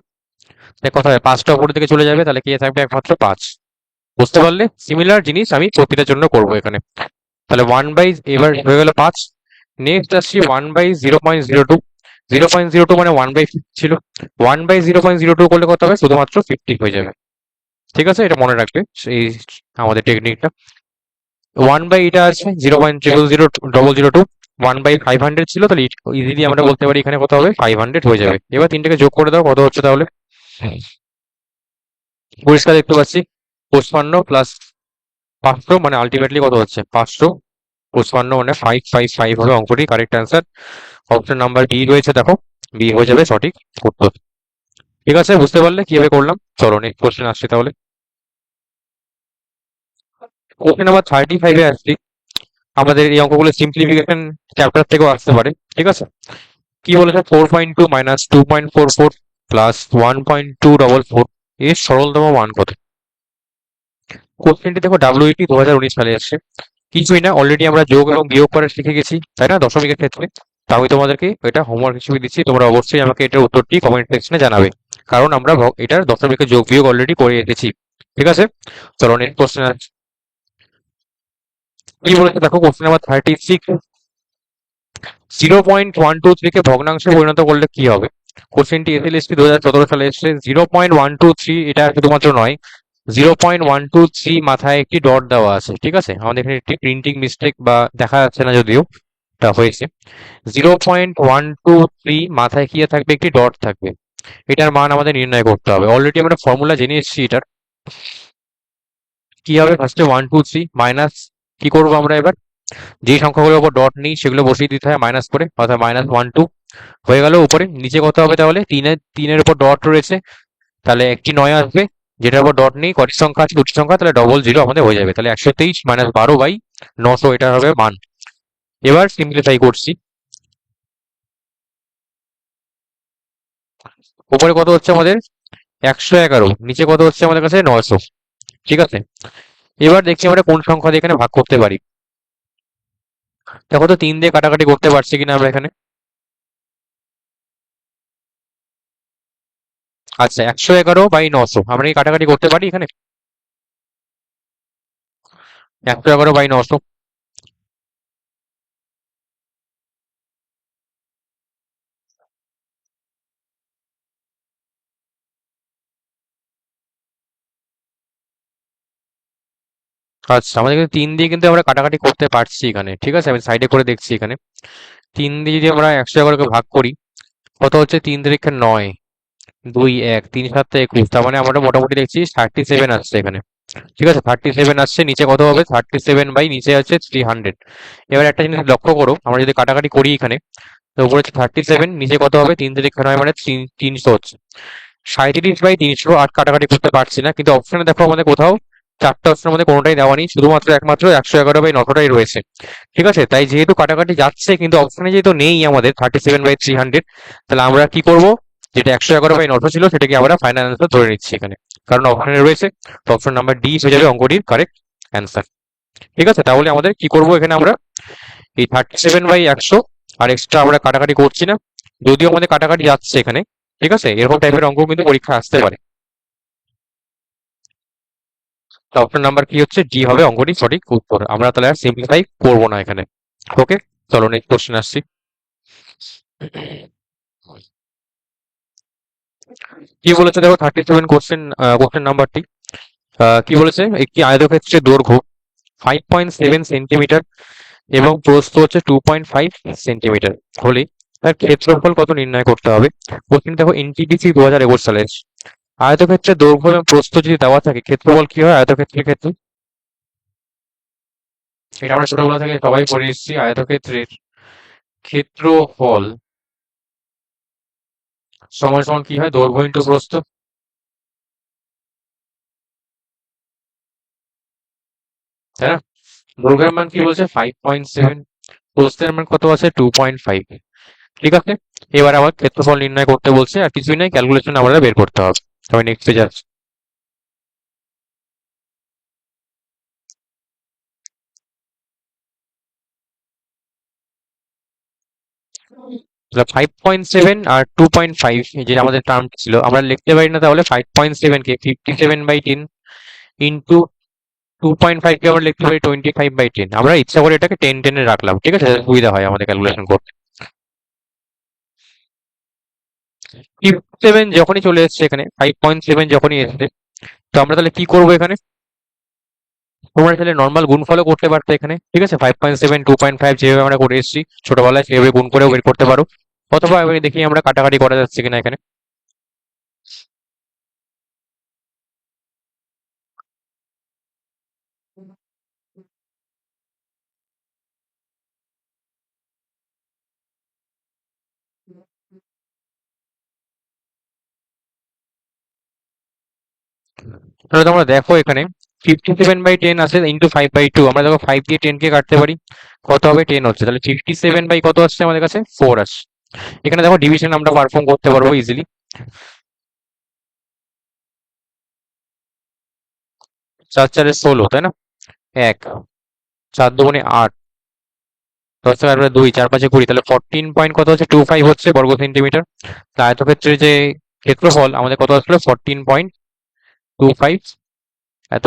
তাই কত হবে? 5টা উপরের দিকে চলে যাবে, তাহলে কি থাকবে? একমাত্র 5। বুঝতে পারলে? সিমিলার জিনিস আমি প্রতিটার জন্য করব এখানে। তাহলে এবার হয়ে গেল 5। নেক্সট আসছি 1/0.02। 0.02 মানে 1/50 ছিল। 1/0.02 করলে কত হবে? শুধুমাত্র 50 হয়ে যাবে। ঠিক আছে, এটা মনে রাখবে এই আমাদের টেকনিকটা। 1 বাই এটা আছে 0.0000002। 1/500 ছিল, তাহলে ইজিলি আমরা বলতে পারি এখানে কত হবে? 500 হয়ে যাবে। এবার তিনটাকে যোগ করে দাও, কত হচ্ছে তাহলে? পরিষ্কার দেখতে পাচ্ছি 55 প্লাস 500 মানে আলটিমেটলি কত হচ্ছে? 555 মানে 555 হবে অঙ্কটি correct answer. Option number b রয়েছে, দেখো বি হয়ে যাবে সঠিক উত্তর। ঠিক আছে, বুঝতে পারলে কিভাবে করলাম? চলো নেক্সট কোশ্চেন আসছে তাহলে। কোশ্চেন নাম্বার 35-এ আসছি। আমাদের এই অঙ্কগুলো সিম্পলিফিকেশন চ্যাপ্টার থেকেও আসতে পারে। ঠিক আছে, কি বলেছে? 4.2 মাইনাস 2.44 প্লাস 1.244 এর সরলতম মান কত? কোশ্চেনটি দেখো WET 2019 সালে আসছে। কিছুই না, অলরেডি আমরা যোগ এবং বিয়োগ করা শিখে গেছি, তাই না, দশমিকের ক্ষেত্রে। তা আমি তোমাদেরকে এটা হোমওয়ার্ক হিসেবে দিচ্ছি, তোমরা অবশ্যই আমাকে এটার উত্তরটি কমেন্ট সেকশনে জানাবে, কারণ আমরা এটার দশমিকের যোগ বিয়োগ অলরেডি করে এসেছি। ঠিক আছে, চলো নেক্সট কোশ্চেন আছে। কি বলেছে দেখো কোশ্চেন নাম্বার 36। 0.123 কে ভগ্নাংশে পরিণত করলে কি হবে? কোশ্চেনটি এসএলএসটি 2017 সালে এসেছে। 0.123 এটা শুধুমাত্র নয়, 0.123 মাথায় একটি ডট দেওয়া আছে। ঠিক আছে, আমাদের এখানে একটি প্রিন্টিং মিস্টেক বা দেখা যাচ্ছে না যদিও তা হয়েছে। 0.123 মাথায় কি থাকবে? একটি ডট থাকবে। এটার মান আমাদের নির্ণয় করতে হবে। অলরেডি আমরা ফর্মুলা জেনে এসেছি এটার। কি হবে? ফার্স্টে 123 মাইনাস, কি করবো আমরা এবার? যে সংখ্যাগুলোর উপর ডট নেই সেগুলো বসিয়ে দিতে হয় মাইনাস করে, অর্থাৎ -1 2 হয়ে গেল। উপরে নিচে কত হবে তাহলে? তিনের উপর ডট রয়েছে, তাহলে একটি 9 আসবে। যেটার উপর ডট নেই, কটি সংখ্যা আছে? দুটি সংখ্যা, তাহলে 00 আমাদের হয়ে যাবে। তাহলে 123 মাইনাস 12/900 এটা হবে মান। এবার সিম্পলিফাই করছি। উপরে কত হচ্ছে আমাদের? 111। নিচে কত হচ্ছে আমাদের কাছে? 900। ঠিক আছে, এবার দেখছি আমরা কোন সংখ্যা দিয়ে এখানে ভাগ করতে পারি। দেখো তো 3 দিয়ে কাটাকাটি করতে পারছি কিনা আমরা এখানে। আচ্ছা, 111/900 আমরা কি কাটাকাটি করতে পারি এখানে? 111/900। আচ্ছা, আমাদের কিন্তু 3 দিয়ে কিন্তু আমরা কাটাকাটি করতে পারছি এখানে। ঠিক আছে, আমি সাইডে করে দেখছি এখানে। 3 দিয়ে যদি আমরা 111কে ভাগ করি, কত হচ্ছে? 3 3 9, 2 1, 3 7 21, তার মানে আমরা মোটামুটি দেখছি 37 আসছে এখানে। ঠিক আছে, 37 আসছে। নিচে কত হবে? 37 বাই নিচে আছে 300। এবার একটা জিনিস লক্ষ্য করো, আমরা যদি কাটাকাটি করি এখানে, তো উপরে হচ্ছে 37, নিচে কত হবে? 3 3 9 মানে 300 হচ্ছে। 37/300 আর কাটাকাটি করতে পারছি না, কিন্তু অপশনে দেখো আমাদের কোথাও চারটা অপশনের মধ্যে কোনোটাই দেওয়া নেই, শুধুমাত্র একমাত্র 111/900টাই রয়েছে। ঠিক আছে, তাই যেহেতু কাটাকাটি যাচ্ছে কিন্তু অপশনে যেহেতু নেই আমাদের 37/300, তাহলে আমরা কি করব? যেটা 111/900 ছিল সেটাকে আমরা ফাইনাল অ্যান্সার ধরে নিচ্ছি এখানে, কারণ অপশনে রয়েছে। তো অপশন নাম্বার ডি হয়ে যাবে অঙ্কটির কারেক্ট অ্যান্সার। ঠিক আছে, তাহলে আমাদের কি করব এখানে আমরা এই 37/100 আর এক্সট্রা আমরা কাটাকাটি করছি না, যদিও আমাদের কাটাকাটি যাচ্ছে এখানে। ঠিক আছে, এরকম টাইপের অঙ্ক কিন্তু পরীক্ষা আসতে পারে। অপশন নাম্বার কি হচ্ছে, ডি হবে অঙ্কটি সঠিক উত্তর। আমরা তাহলে আর সিম্পলিফাই করবো না এখানে। ওকে, চলো নেক্সট কোশ্চেন আসছি। কি বলেছে দেখো 37 কোশ্চেন নাম্বারটি কি বলেছে, একটি আয়তক্ষেত্রের দৈর্ঘ্য 5.7 সেন্টিমিটার এবং প্রস্থ হচ্ছে 2.5 সেন্টিমিটার হলে তার ক্ষেত্রফল কত নির্ণয় করতে হবে। কোশ্চেন দেখো এনটিপিসি 2021 সালের। আয়তক্ষেত্রের দৈর্ঘ্য এবং প্রস্থ যদি দেওয়া থাকে, ক্ষেত্রফল কি হয় আয়তক্ষেত্রের ক্ষেত্রে? এটা আমরা ছোটবেলা থেকে সবাই পড়ে এসেছি, আয়তক্ষেত্রের ক্ষেত্রফল সমান সমান কি হয়, দৈর্ঘ্য ইন্টু প্রস্থ। তাই না? দৈর্ঘ্যের মান কি বলছে 5.7, প্রস্থের মান কত আছে 2.5। ঠিক আছে, এবার আবার ক্ষেত্রফল নির্ণয় করতে বলছে, আর কিছুই নাই, ক্যালকুলেশন আমাদের বের করতে হবে। আমি নেক্সট পেজ যাচ্ছি। তাহলে 5.7 আর 2.5 যে আমাদের টার্ম ছিল, আমরা লিখতে পারি না তাহলে 5.7 কে 57/10 ইন্টু 2.5 কে আমরা লিখতে পারি 25/10। আমরা ইচ্ছা করে এটাকে 10 এ রাখলাম, ঠিক আছে, সুবিধা হয় আমাদের ক্যালকুলেশন করতে। 57 যখনই চলে এসছে এখানে, 5.7 যখনই এসছে, তো আমরা তাহলে কি করবো এখানে, তোমরা তাহলে নর্মাল গুণফলও করতে পারতো এখানে। ঠিক আছে, 5.7 2.5 যেভাবে আমরা করে এসেছি ছোটবেলায়, সেভাবে গুণ করেও বের করতে পারো, অথবা এবারে দেখি আমরা কাটাকাটি করা যাচ্ছে কিনা এখানে। তাহলে তোমরা দেখো এখানে 57/10 আছে ইন্টু 5/2, আমরা দেখো 5 দিয়ে 10 কে কাটতে পারি, কত হবে 10 হচ্ছে, তাহলে 57 বাই কত আসছে আমাদের কাছে 4 আসছে। এখানে দেখো ডিভিশন আমরা পারফর্ম করতে পারবো ইজিলি। 4×4 = 16, তাই না? 1, 4×2 = 8, 10×2 4×5 = 20, তাহলে 14 পয়েন্ট কত হচ্ছে 25 হচ্ছে বর্গ সেন্টিমিটার। আয়তক্ষেত্রের যে ক্ষেত্রফল আমাদের কত আসলো 14.25 এত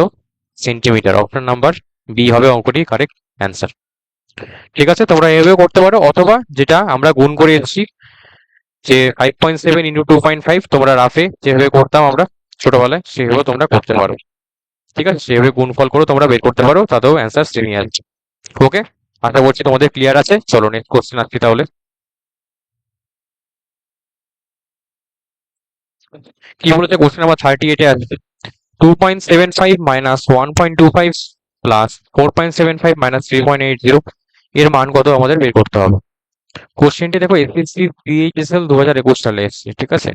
সেন্টিমিটার। অপশন নাম্বার বি হবে অঙ্কটি কারেক্ট অ্যান্সার। ঠিক আছে, তোমরা এভাবেও করতে পারো, অথবা যেটা আমরা গুণ করে এসেছি যে 5.7 ইন্টু 2.5, তোমরা রাফে যেভাবে করতাম আমরা ছোটবেলায় সেভাবে তোমরা করতে পারো। ঠিক আছে, সেভাবে গুণফল করে তোমরা বের করতে পারো, তাতেও অ্যান্সার সেমই আসবে। ওকে, আশা করছি তোমাদের ক্লিয়ার আছে। চলো নেক্সট কোশ্চেন আসছি তাহলে। কি বলেছে কোশ্চেন নাম্বার 38 এ আসছে 2.75 মাইনাস 1.25 প্লাস 4.75 মাইনাস 3.80 এর মান কত আমাদের বের করতে হবে। কোশ্চেনটি দেখো এসএসসি পিএইচএসএল 2021 সালে এসেছে। ঠিক আছে,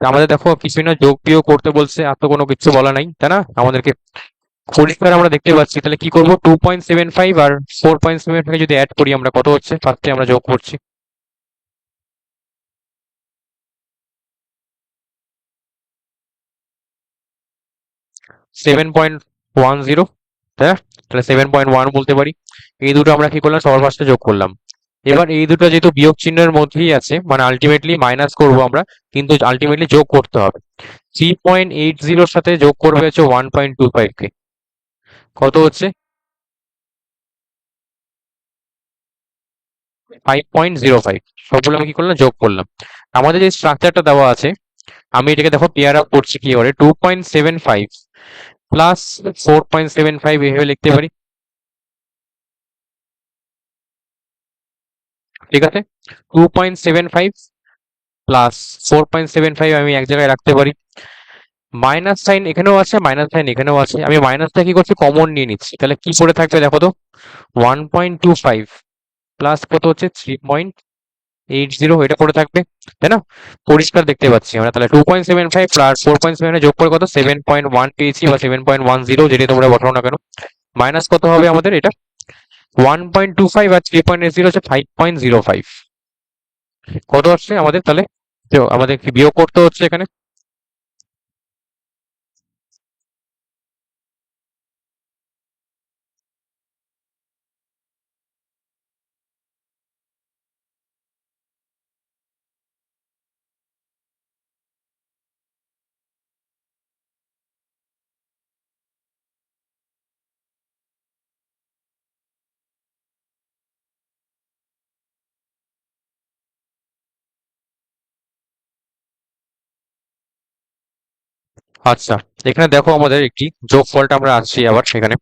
আমাদের দেখো কিছুই না, যোগ বিয়োগ করতে বলছে, আর তো কোনো কিছু বলা নাই, তাই না? আমাদেরকে পরিষ্কার আমরা দেখতে পাচ্ছি। তাহলে কি করবো, 2.75 আর 4.75 যদি অ্যাড করি আমরা, কত হচ্ছে, ফার্স্টে আমরা যোগ করছি, 7.10, তাই না? তাহলে 7.1 বলতে পারি। এই দুটো আমরা কি করলাম, সবার ফার্স্টে যোগ করলাম। এবার এই দুটো যেহেতু বিয়োগ চিহ্নের মধ্যেই আছে, মানে আলটিমেটলি মাইনাস করবো আমরা, কিন্তু আলটিমেটলি যোগ করতে হবে। 3.80 সাথে যোগ করবে হচ্ছে 1.25 কে, কত হচ্ছে 5.05। সবগুলো আমি কি করলাম, যোগ করলাম। আমাদের যে স্ট্রাকচারটা দেওয়া আছে, আমি এটাকে দেখো পেয়ার আপ করছি কি করে, 2.75 প্লাস 4.75 এভাবে লিখতে পারি। ঠিক আছে, 2.75 প্লাস 4.75 আমি এক জায়গায় রাখতে পারি। মাইনাস সাইন এখানেও আছে, মাইনাস সাইন এখানেও আছে, আমি মাইনাসটা কি করছি, কমন নিয়ে নিচ্ছি। তাহলে কি পড়ে থাকবে দেখো তো, 1.25 প্লাস কত হচ্ছে 3.80, এটা পড়ে থাকবে, তাই না? পরিষ্কার দেখতে পাচ্ছি আমরা। তাহলে 2.75 প্লাস 4.7 যোগ করে কত 7.1 পেয়েছি, বা 7.10, যেটা তোমরা বসাও না কেন। মাইনাস কত হবে আমাদের এটা, 1.25 আর 3.80 হচ্ছে 5.05, কত আসছে আমাদের তাহলে তো আমাদের কি বিয়োগ করতে হচ্ছে এখানে? আচ্ছা, এখানে দেখো আমাদের একটি যোগফলটা আমরা আসছি আবার সেখানে।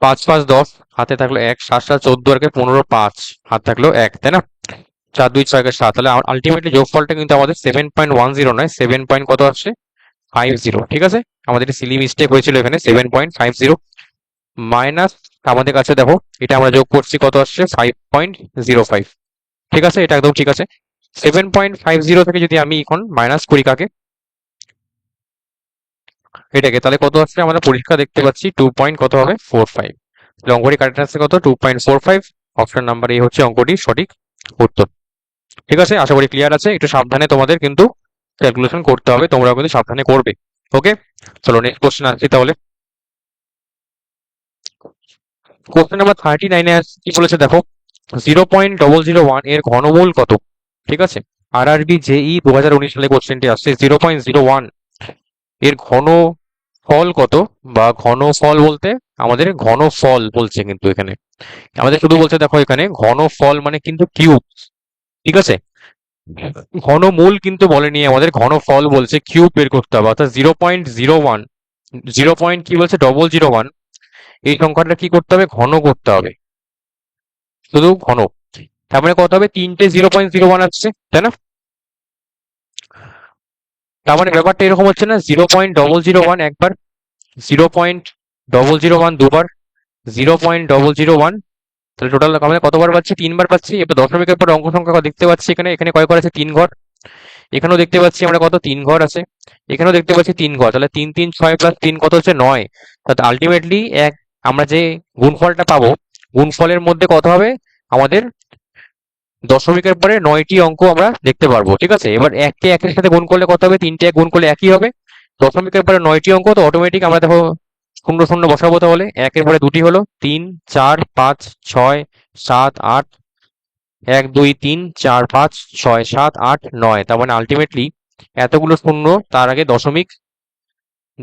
5 5 10, হাতে থাকলো 1, 7 7 14 আর 15 5, হাত থাকলো 1, তাই না? 4 2 6 7, তাহলে আলটিমেটলি যোগফলটা কিন্তু আমাদের 7.10 নয়, 7 পয়েন্ট কত আসছে, 50। ঠিক আছে, আমাদের সিলি মিস্টেক হয়েছিল এখানে, 7.50 মাইনাস আমাদের কাছে দেখো এটা আমরা যোগ করছি কত আসছে, 5.05। ঠিক আছে, এটা একদম ঠিক আছে। 7.50 থেকে যদি আমি এখন মাইনাস করি কাকে, এটাকে, তাহলে কত আসছে আমরা পরীক্ষা দেখতে পাচ্ছি 2 পয়েন্ট কত হবে, 45। অঙ্কটি কারেক্ট আসছে কত, 2.45। অপশন নাম্বার এ হচ্ছে অঙ্কটি সঠিক উত্তর। ঠিক আছে, আশা করি ক্লিয়ার আছে। একটু সাবধানে তোমাদের কিন্তু ক্যালকুলেশন করতে হবে, তোমরাও কিন্তু সাবধানে করবে। ওকে, চলো নেক্সট কোশ্চেন আসছি তাহলে। কোশ্চেন নাম্বার 39-এ কি বলেছে দেখো, 0.001 এর ঘনমূল কত? ঠিক আছে, আরআরবি জেই 2019 সালে কোশ্চেনটি আসছে। 0.01 এর ঘন ফল কত, বা ঘনফল বলতে আমাদের ঘনফল বলছে কিন্তু এখানে, আমাদের শুধু বলছে দেখো এখানে ঘনফল মানে কিন্তু কিউব। ঠিক আছে, ঘনমূল কিন্তু বলেনি, আমাদের ঘনফল বলছে, কিউব বের করতে হবে। অর্থাৎ 0.01, 0 পয়েন্ট কি বলছে, 001, এই সংখ্যাটা কি করতে হবে, ঘন করতে হবে, শুধু ঘন। তার মানে কত হবে, তিনটে 0.01 আসছে, তাই না? তার মানে ব্যাপারটা এরকম হচ্ছে না, 0.001 একবার, 0.001 দুবার, 0.001, তাহলে টোটাল আমাদের কতবার পাচ্ছি, 3বার পাচ্ছি। এবার দশমিকের পর অঙ্ক সংখ্যা দেখতে পাচ্ছি এখানে, এখানে কয় ঘর আছে, 3 ঘর। এখানেও দেখতে পাচ্ছি আমরা কত, 3 ঘর আছে। এখানেও দেখতে পাচ্ছি 3 ঘর, তাহলে 3 3 6 প্লাস 3 কত হচ্ছে, 9। তাহলে আলটিমেটলি আমরা যে গুণফলটা পাবো, গুণফলের মধ্যে কত হবে আমাদের, দশমিকের পরে 9টি অঙ্ক আমরা দেখতে পারবো। ঠিক আছে, এবার এককে একের সাথে গুণ করলে কত হবে, 3টে এক গুণ করলে একই হবে। দশমিকের পরে 9টি অঙ্ক, তো অটোমেটিক আমরা দেখো শূন্য শূন্য বসাবো, তাহলে একের পরে দুটি হলো, 3 4 5 6 7 8, 1 2 3 4 5 6 7 8 9, তার মানে আলটিমেটলি এতগুলো শূন্য, তার আগে দশমিক,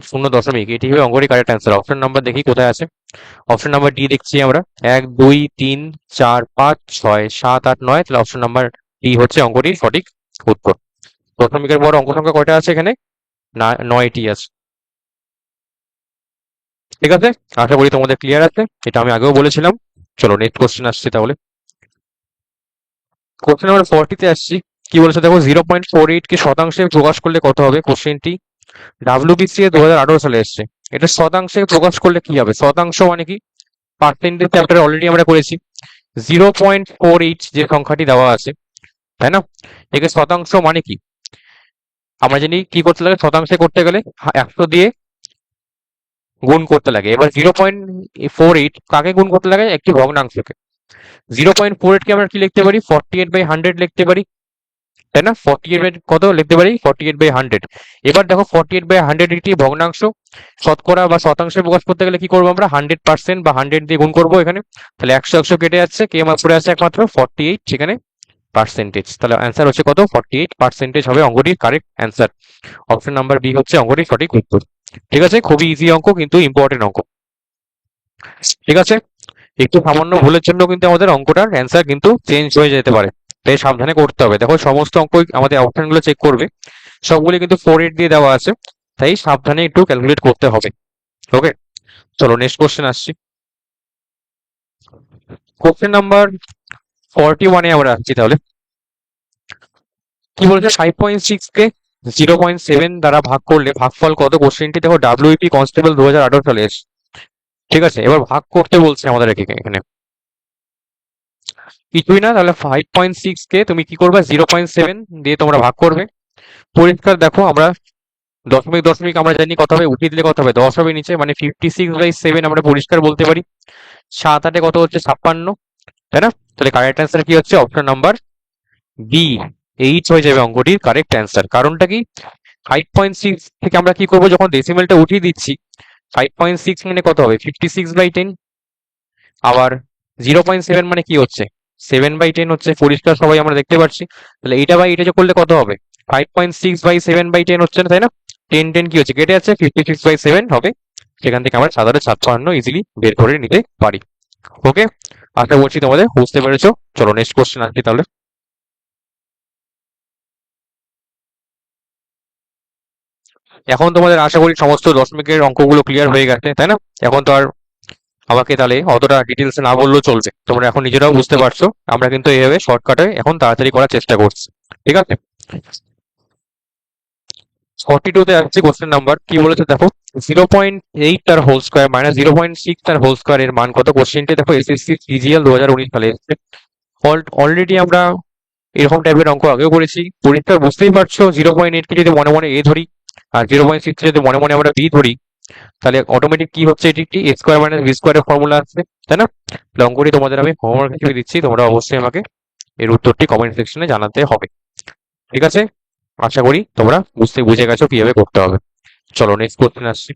শূন্য দশমিক, এটি হবে অঙ্কটি কারেক্ট অ্যান্সার। অপশন নাম্বার দেখি কোথায় আছে। অপশন নাম্বার ডি দেখছি আমরা, 1 2 3 4 5 6 7 8 9, তাহলে অপশন নাম্বার ডি হচ্ছে অঙ্কটির সঠিক উত্তর। দশমিকের পর অঙ্ক সংখ্যা কয়টা আছে এখানে, না 9টি আছে। ঠিক আছে, আশা করি তোমাদের ক্লিয়ার আছে, এটা আমি আগেও বলেছিলাম। চলো নেক্সট কোশ্চেন আসছি তাহলে। কোশ্চেন নাম্বার 40-তে আসছি। কি বলেছে দেখো, 0.48 কে শতাংশে প্রকাশ করলে কত হবে? কোশ্চেনটি ডাব্লিউবিসিএ 2018 সালে এসছে। এটা শতাংশে প্রকাশ করলে কি হবে? শতাংশ মানে কি, পার্সেন্টেজ চ্যাপ্টারে অলরেডি আমরা করেছি। 0.48 যে সংখ্যাটি দেওয়া আছে, তাই না, একে শতাংশ মানে কি আমরা জানি, কি করতে লাগে শতাংশে করতে গেলে, 100 দিয়ে গুণ করতে লাগে। এবার 0.48 কাকে গুণ করতে লাগে, একটি ভগ্নাংশকে। 0.48 কে আমরা কি লিখতে পারি, 48/100 লিখতে পারি, তাই না? 48 বাই কত লিখতে পারি, 48/100। এবার দেখো 48/100 একটি ভগ্নাংশ, শতকরা বা শতাংশে প্রকাশ করতে গেলে কি করবো আমরা, 100% বা 100 দিয়ে গুণ করবো এখানে। তাহলে 100 100 কেটে যাচ্ছে, কে পড়ে আছে একমাত্র 48, সেখানে পার্সেন্টেজ। তাহলে অ্যান্সার হচ্ছে কত, 48% হবে অঙ্কটির correct answer. Option number b হচ্ছে অঙ্কটির সঠিক উত্তর। ঠিক আছে, খুবই ইজি অঙ্ক কিন্তু ইম্পর্টেন্ট অঙ্ক। ঠিক আছে, একটু সামান্য ভুলের জন্য কিন্তু আমাদের অঙ্কটার অ্যান্সার কিন্তু চেঞ্জ হয়ে যেতে পারে, তাই সাবধানে করতে হবে। দেখো সমস্ত অঙ্ক আমাদের অপশনগুলো চেক করবে, সবগুলি কিন্তু 48 দিয়ে দেওয়া আছে, তাই সাবধানে একটু ক্যালকুলেট করতে হবে। ওকে, চলো নেক্সট কোশ্চেন আসছি। কোশ্চেন নাম্বার 41-এ আমরা আসছি তাহলে। কি বলছে, 5.6 কে 0.7 দ্বারা ভাগ করলে ভাগফল কত? কোশ্চেনটি দেখো ডাব্লিউপি কনস্টেবল 2018 সালে এসেছে। ঠিক আছে, এবার ভাগ করতে বলছে আমাদের এখানে, কিছুই না, তাহলে 5.6 কে তুমি কি করবে, 0.7 দিয়ে তোমরা ভাগ করবে। পরিষ্কার দেখো, আমরা দশমিক দশমিক আমরা জানি কত হবে, উঠিয়ে দিলে কত হবে, 10 হবে নিচে, মানে 56/7 আমরা পরিষ্কার বলতে পারি। 7 8-এ কত হচ্ছে, 56, তাই না? তাহলে কারেক্ট অ্যান্সার কি হচ্ছে, অপশন নাম্বার বি, এইট হয়ে যাবে অঙ্কটির কারেক্ট অ্যান্সার। কারণটা কি, 5.6 থেকে আমরা কি করবো, যখন ডেসিমেলটা উঠিয়ে দিচ্ছি 5.6 মানে কত হবে, 56/10। আবার 0.7 মানে কি হচ্ছে, 7/10 হচ্ছে, পরিষ্কার সবাই আমরা দেখতে পাচ্ছি। তাহলে এটা বাই এটা যোগ করলে কত হবে, 5.6/7/10 হচ্ছে না, তাই না? 10 কি হচ্ছে, কেটে যাচ্ছে, 56/7 হবে। সেখান থেকে আমরা 7×7=56 ইজিলি বের করে নিতে পারি। ওকে, আশা করছি তোমাদের বুঝতে পেরেছো। চলো নেক্সট কোশ্চেন আসছি তাহলে। এখন তোমাদের আশা করি সমস্ত দশমিকের অঙ্কগুলো ক্লিয়ার হয়ে গেছে, তাই না? এখন তো আর আমাকে তাহলে অতটা ডিটেলস না বললেও চলবে, তোমরা এখন নিজেরাও বুঝতে পারছো। আমরা কিন্তু এইভাবে শর্টকাটে এখন তাড়াতাড়ি করার চেষ্টা করছি, ঠিক আছে? 42-তে আসছে কোশ্চেন নাম্বার, কি বলেছে দেখো, 0.8 তার হোল স্কোয়ার মাইনাস 0.6 তার হোল স্কোয়ার এর মান কত? কোশ্চেনটি দেখো এসএসসি সিজিএল 2019 সালে এসেছে। অলরেডি আমরা এরকম টাইপের অঙ্ক আগেও করেছি, পরীক্ষা বুঝতেই পারছো। 0.8 কে যদি মনে মনে এ ধরি আর 0.6 যদি মনে মনে আমরা বি ধরি, তাহলে অটোমেটিক কি হচ্ছে, এটি একটি এ স্কোয়ার মাইনাস বি স্কোয়ারের ফর্মুলা আসছে, তাই না? তাহলে অঙ্কটি তোমাদের আমি হোমওয়ার্ক হিসেবে দিচ্ছি, তোমরা অবশ্যই আমাকে এর উত্তরটি কমেন্ট সেকশনে জানাতে হবে, ঠিক আছে? আশা করি তোমরা বুঝে গেছো কিভাবে করতে হবে। চলো নেক্সট কোশ্চেন আসছি।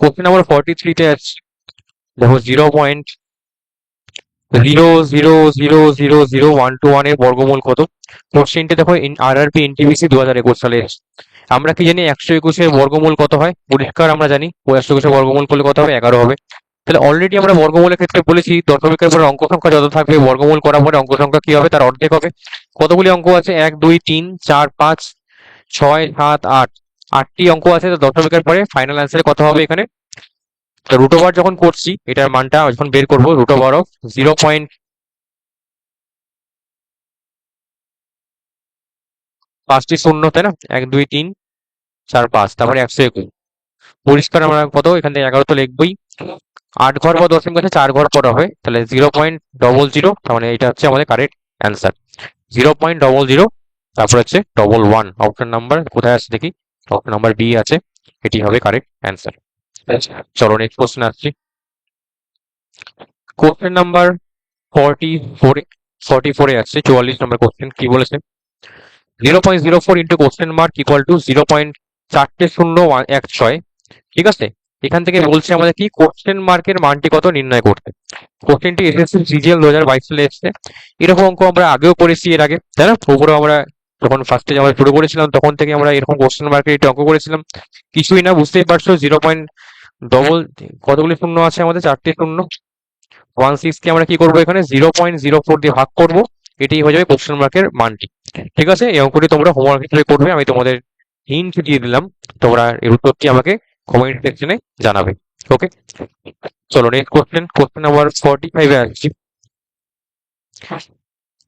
কোশ্চেন নাম্বার 43-তে আসছি, দেখো 0.000000121 এর বর্গমূল কত? কোশ্চেনটি দেখো আরআরবি এনটিপিসি 2021 সালে এসেছে। আমরা কি জানি 121-এর বর্গমূল কত হয়? পরিষ্কার আমরা জানি 121-এর বর্গমূল করলে কত হবে, 11 হবে। তাহলে অলরেডি আমরা বর্গমূলের ক্ষেত্রে বলেছি, দশমিকের পরে অঙ্ক সংখ্যা যত থাকবে বর্গমূল করার পরে অঙ্ক সংখ্যা কি হবে, তার অর্ধেক হবে। কতগুলি অঙ্ক আছে, 1 2 3 4 5 6 7 8, 8টি অঙ্ক আছে। তো দশমিকের পরে ফাইনাল অ্যান্সার কত হবে এখানে? তো রুট ওভার যখন করছি, এটার মানটা যখন বের করবো, রুট ওভার অফ 0.5টি শূন্য, তাই না? 1 2 3 4 5, তারপরে 121। পরিষ্কার আমরা কত, এখান থেকে 11 তো লিখবই। 8 ঘর বা দশমিক আছে 4 ঘর পর হবে, তাহলে 0.00, তার মানে এটা হচ্ছে আমাদের কারেক্ট অ্যান্সার। 0.00, তারপর হচ্ছে 11। অপশন নাম্বার কোথায় আছে দেখি, অপশন নাম্বার বি আছে, এটি হবে কারেক্ট অ্যান্সার। চলো নেক্সট কোশ্চেন আসছি। কোশ্চেন নাম্বার 44 আসছে, 44 নম্বর কোশ্চেন। কি বলেছে, 0.04 into question mark equal to 0.4016। ঠিক আছে, এখান থেকে বলছে আমাদের কি কোশ্চেন মার্কের মানটি কত নির্ণয় করতে। কোশ্চেনটি এসএসসি সিজিএল 2022 সালে এসেছে। এরকম অঙ্ক আমরা আগেও করেছি এর আগে, তাই না? পুরো আমরা যখন ফার্স্টে আমরা শুরু করেছিলাম তখন থেকে আমরা এরকম কোশ্চেন মার্কের একটি অঙ্ক করেছিলাম। কিছুই না, বুঝতেই পারছো। ডবল কতগুলি শূন্য আছে আমাদের, 4টি শূন্য। 16 কে আমরা কি করবো, এখানে 0.04 দিয়ে ভাগ করব, এটাই হয়ে যাবে কোশ্চেন মার্কের মানটি। ঠিক আছে, এই অঙ্কটি তোমরা হোমওয়ার্ক হিসেবে করবে, আমি তোমাদের হিন্ট দিয়ে দিলাম, তোমরা এর উত্তরটি আমাকে কমেন্ট সেকশনে জানাবে। ওকে, চলো নেক্সট কোশ্চেন, কোশ্চেন নাম্বার 45-এ আসছি।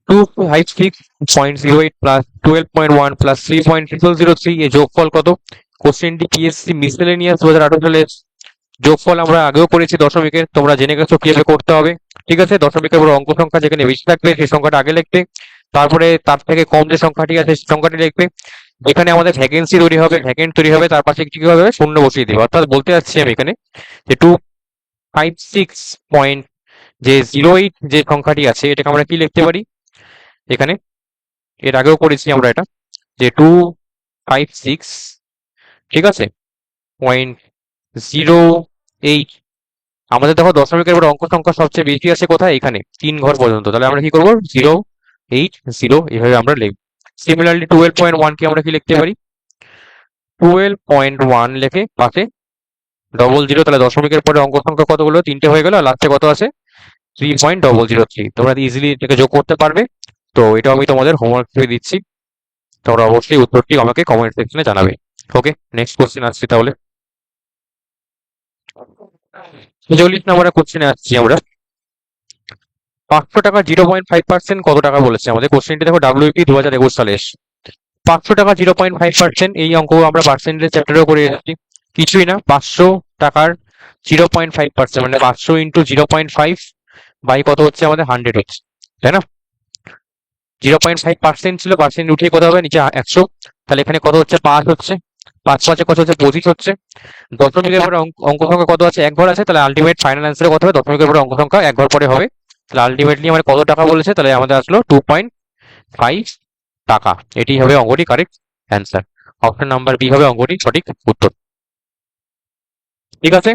256.08 প্লাস 12.1 প্লাস 3.0003 এর যোগফল কত? কোশ্চেনটি পিএসসি মিসেলেনিয়াস 2018 সালে যোগফল আমরা আগেও করেছি দশমিকের, তোমরা জেনে গেছো কিভাবে করতে হবে। ঠিক আছে, দশমিকের বড় অঙ্ক সংখ্যা যেখানে বেশি থাকবে সেই সংখ্যাটা আগে লিখবে, তারপরে তার থেকে কম যে সংখ্যাটি আছে সেই সংখ্যাটি লিখবে। এখানে আমাদের ভ্যাকেন্সি তৈরি হবে, ভ্যাকেন্ট তৈরি হবে, তার পাশে কি হবে, শূন্য বসিয়ে দেবে। অর্থাৎ বলতে চাচ্ছি আমি এখানে যে 256. যে 08 যে সংখ্যাটি আছে এটাকে আমরা কি লিখতে পারি এখানে, এর আগেও করেছি আমরা এটা, যে 256, ঠিক আছে, 0.08। আমাদের দেখো দশমিকের পর অঙ্ক সংখ্যা সবচেয়ে বেশি আছে কোথায়, এখানে 3 ঘর পর্যন্ত। তাহলে আমরা কি করবো, 0.80 এভাবে আমরা লিখব। সিমিলারলি 12.1 কে আমরা কি লিখতে পারি, 12.1 লিখে পাশে 00, তাহলে দশমিকের পরে অঙ্ক সংখ্যা কতগুলো, 3টে হয়ে গেল, আর লাস্টে কত আছে, 3.003। তোমরা ইজিলি এটাকে যোগ করতে পারবে। তো এটা আমি তোমাদের হোমওয়ার্ক হিসেবে দিচ্ছি, তোমরা অবশ্যই উত্তরটি আমাকে কমেন্ট সেকশনে জানাবে। ওকে, নেক্সট কোশ্চেন আসছি তাহলে। 40 নম্বরের কোশ্চেনে আসছি আমরা। 500 টাকা 0.5% কত টাকা বলেছে আমাদের, কোশ্চেনটি দেখো ডাব্লিউপি 2021 সালে এসে। 500 টাকা 0.5%, এই অঙ্ক আমরা পার্সেন্টেজ চ্যাপ্টারেও করে এসেছি। কিছুই না, 500 টাকার 0.5%, মানে 500 ইন্টু 0.5 বাই কত হচ্ছে আমাদের, 100 হচ্ছে, তাই না? 0.5% ছিল, পার্সেন্ট উঠিয়ে কত হবে, নিচে 100, তাহলে এখানে কত হচ্ছে, 5 হচ্ছে। 5 5 কত হচ্ছে, 25 হচ্ছে। দশমিকের পরে অঙ্ক সংখ্যা কত আছে, 1 ঘর আছে, তাহলে আলটিমেট ফাইনাল অ্যান্সারে কত হবে, দশমিকের পরে অঙ্ক সংখ্যা 1 ঘর পরে হবে। তাহলে আলটিমেটলি আমার কত টাকা বলেছে, তাহলে আমাদের আসলো 5 টাকা। এটি হবে অঙ্কটি correct answer. Option number b হবে অঙ্কটি সঠিক উত্তর। ঠিক আছে,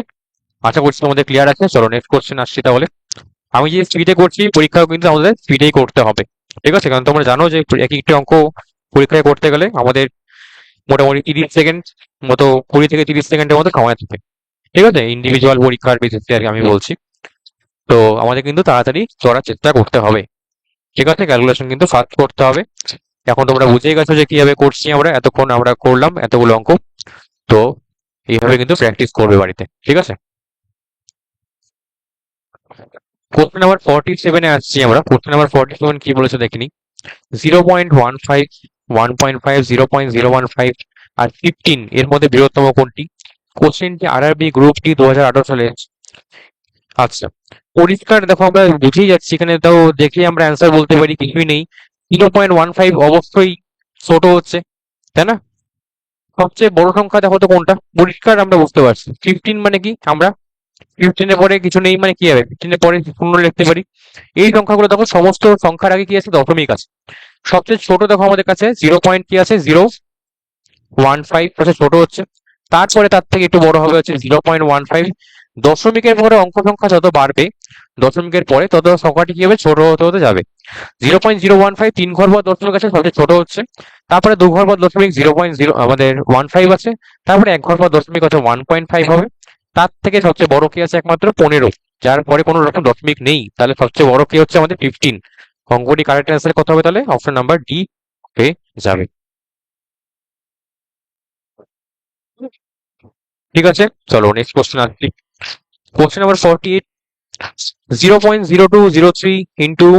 আশা করছি তোমাদের ক্লিয়ার আছে। চলো নেক্সট কোশ্চেন আসছি তাহলে। আমি যে স্পিডে করছি পরীক্ষাও কিন্তু আমাদের স্পিডেই করতে হবে। ঠিক আছে, কারণ তোমরা জানো যে এক একটি অঙ্ক পরীক্ষায় করতে গেলে আমাদের মোটামুটি 30 সেকেন্ড মতো, 20 থেকে 30 সেকেন্ডের মতো সময় থাকে। ঠিক আছে, ইন্ডিভিজুয়াল পরীক্ষার বেসিসে আর কি আমি বলছি। তো আমাদের কিন্তু তাড়াতাড়ি করার চেষ্টা করতে হবে। ঠিক আছে, ক্যালকুলেশন কিন্তু ফাস্ট করতে হবে। এখন তোমরা বুঝেই গেছো যে কিভাবে করছি আমরা, এতক্ষণ আমরা করলাম এতগুলো অঙ্ক। তো এইভাবে কিন্তু প্র্যাকটিস করবে বাড়িতে। ঠিক আছে, কোশ্চেন নাম্বার 47-এ আসছি আমরা। কোশ্চেন নাম্বার 47 কি বলেছে দেখিনি। 0.15, 1.5, 0.015 আর 15 এর মধ্যে বৃহত্তম কোনটি? কোশ্চেনটি আরআরবি গ্রুপ ডি 2018 সালে এসেছে। আচ্ছা, পরিষ্কার দেখো, আমরা বুঝেই যাচ্ছি এখানে, তাও দেখে আমরা অ্যান্সার বলতে পারি কিছুই নেই। 0.15 অবশ্যই ছোট হচ্ছে, তাই না? সবচেয়ে বড় সংখ্যা দেখো তো কোনটা, পরিষ্কার আমরা বুঝতে পারছি। 15 মানে কি, আমরা 15 এর পরে কিছু নেই মানে কি হবে, 15 এর পরে শূন্য লিখতে পারি। এই সংখ্যাগুলো দেখো, সমস্ত সংখ্যার আগে কি আছে, দশমিক আছে। সবচেয়ে ছোট দেখো আমাদের কাছে 0. কি আছে, 0.15 ছোট হচ্ছে। তারপরে তার থেকে একটু বড় হবে হচ্ছে 0.15। দশমিকের পরে অঙ্ক সংখ্যা যত বাড়বে, দশমিকের পরে তত সংখ্যাটি কি হবে, ছোট হতে হতে যাবে। 0.015 তিন ঘর পর দশমিক আছে, সবচেয়ে ছোট হচ্ছে। তারপরে দু ঘর পর দশমিক 0.0 আমাদের 15 আছে। তারপরে এক ঘর পর দশমিক আছে 1.5 হবে। তার থেকে সবচেয়ে বড় কি আছে, একমাত্র 15, যার পরে কোনো রকম দশমিক নেই। তাহলে সবচেয়ে বড় কি হচ্ছে আমাদের 15। অঙ্কটি কারেক্ট অ্যান্সার কত হবে তাহলে, অপশন নাম্বার ডি হয়ে যাবে। ঠিক আছে, চলো নেক্সট কোশ্চেন আসছি। কোশ্চেন নাম্বার 48, 0.0203 ইন্টু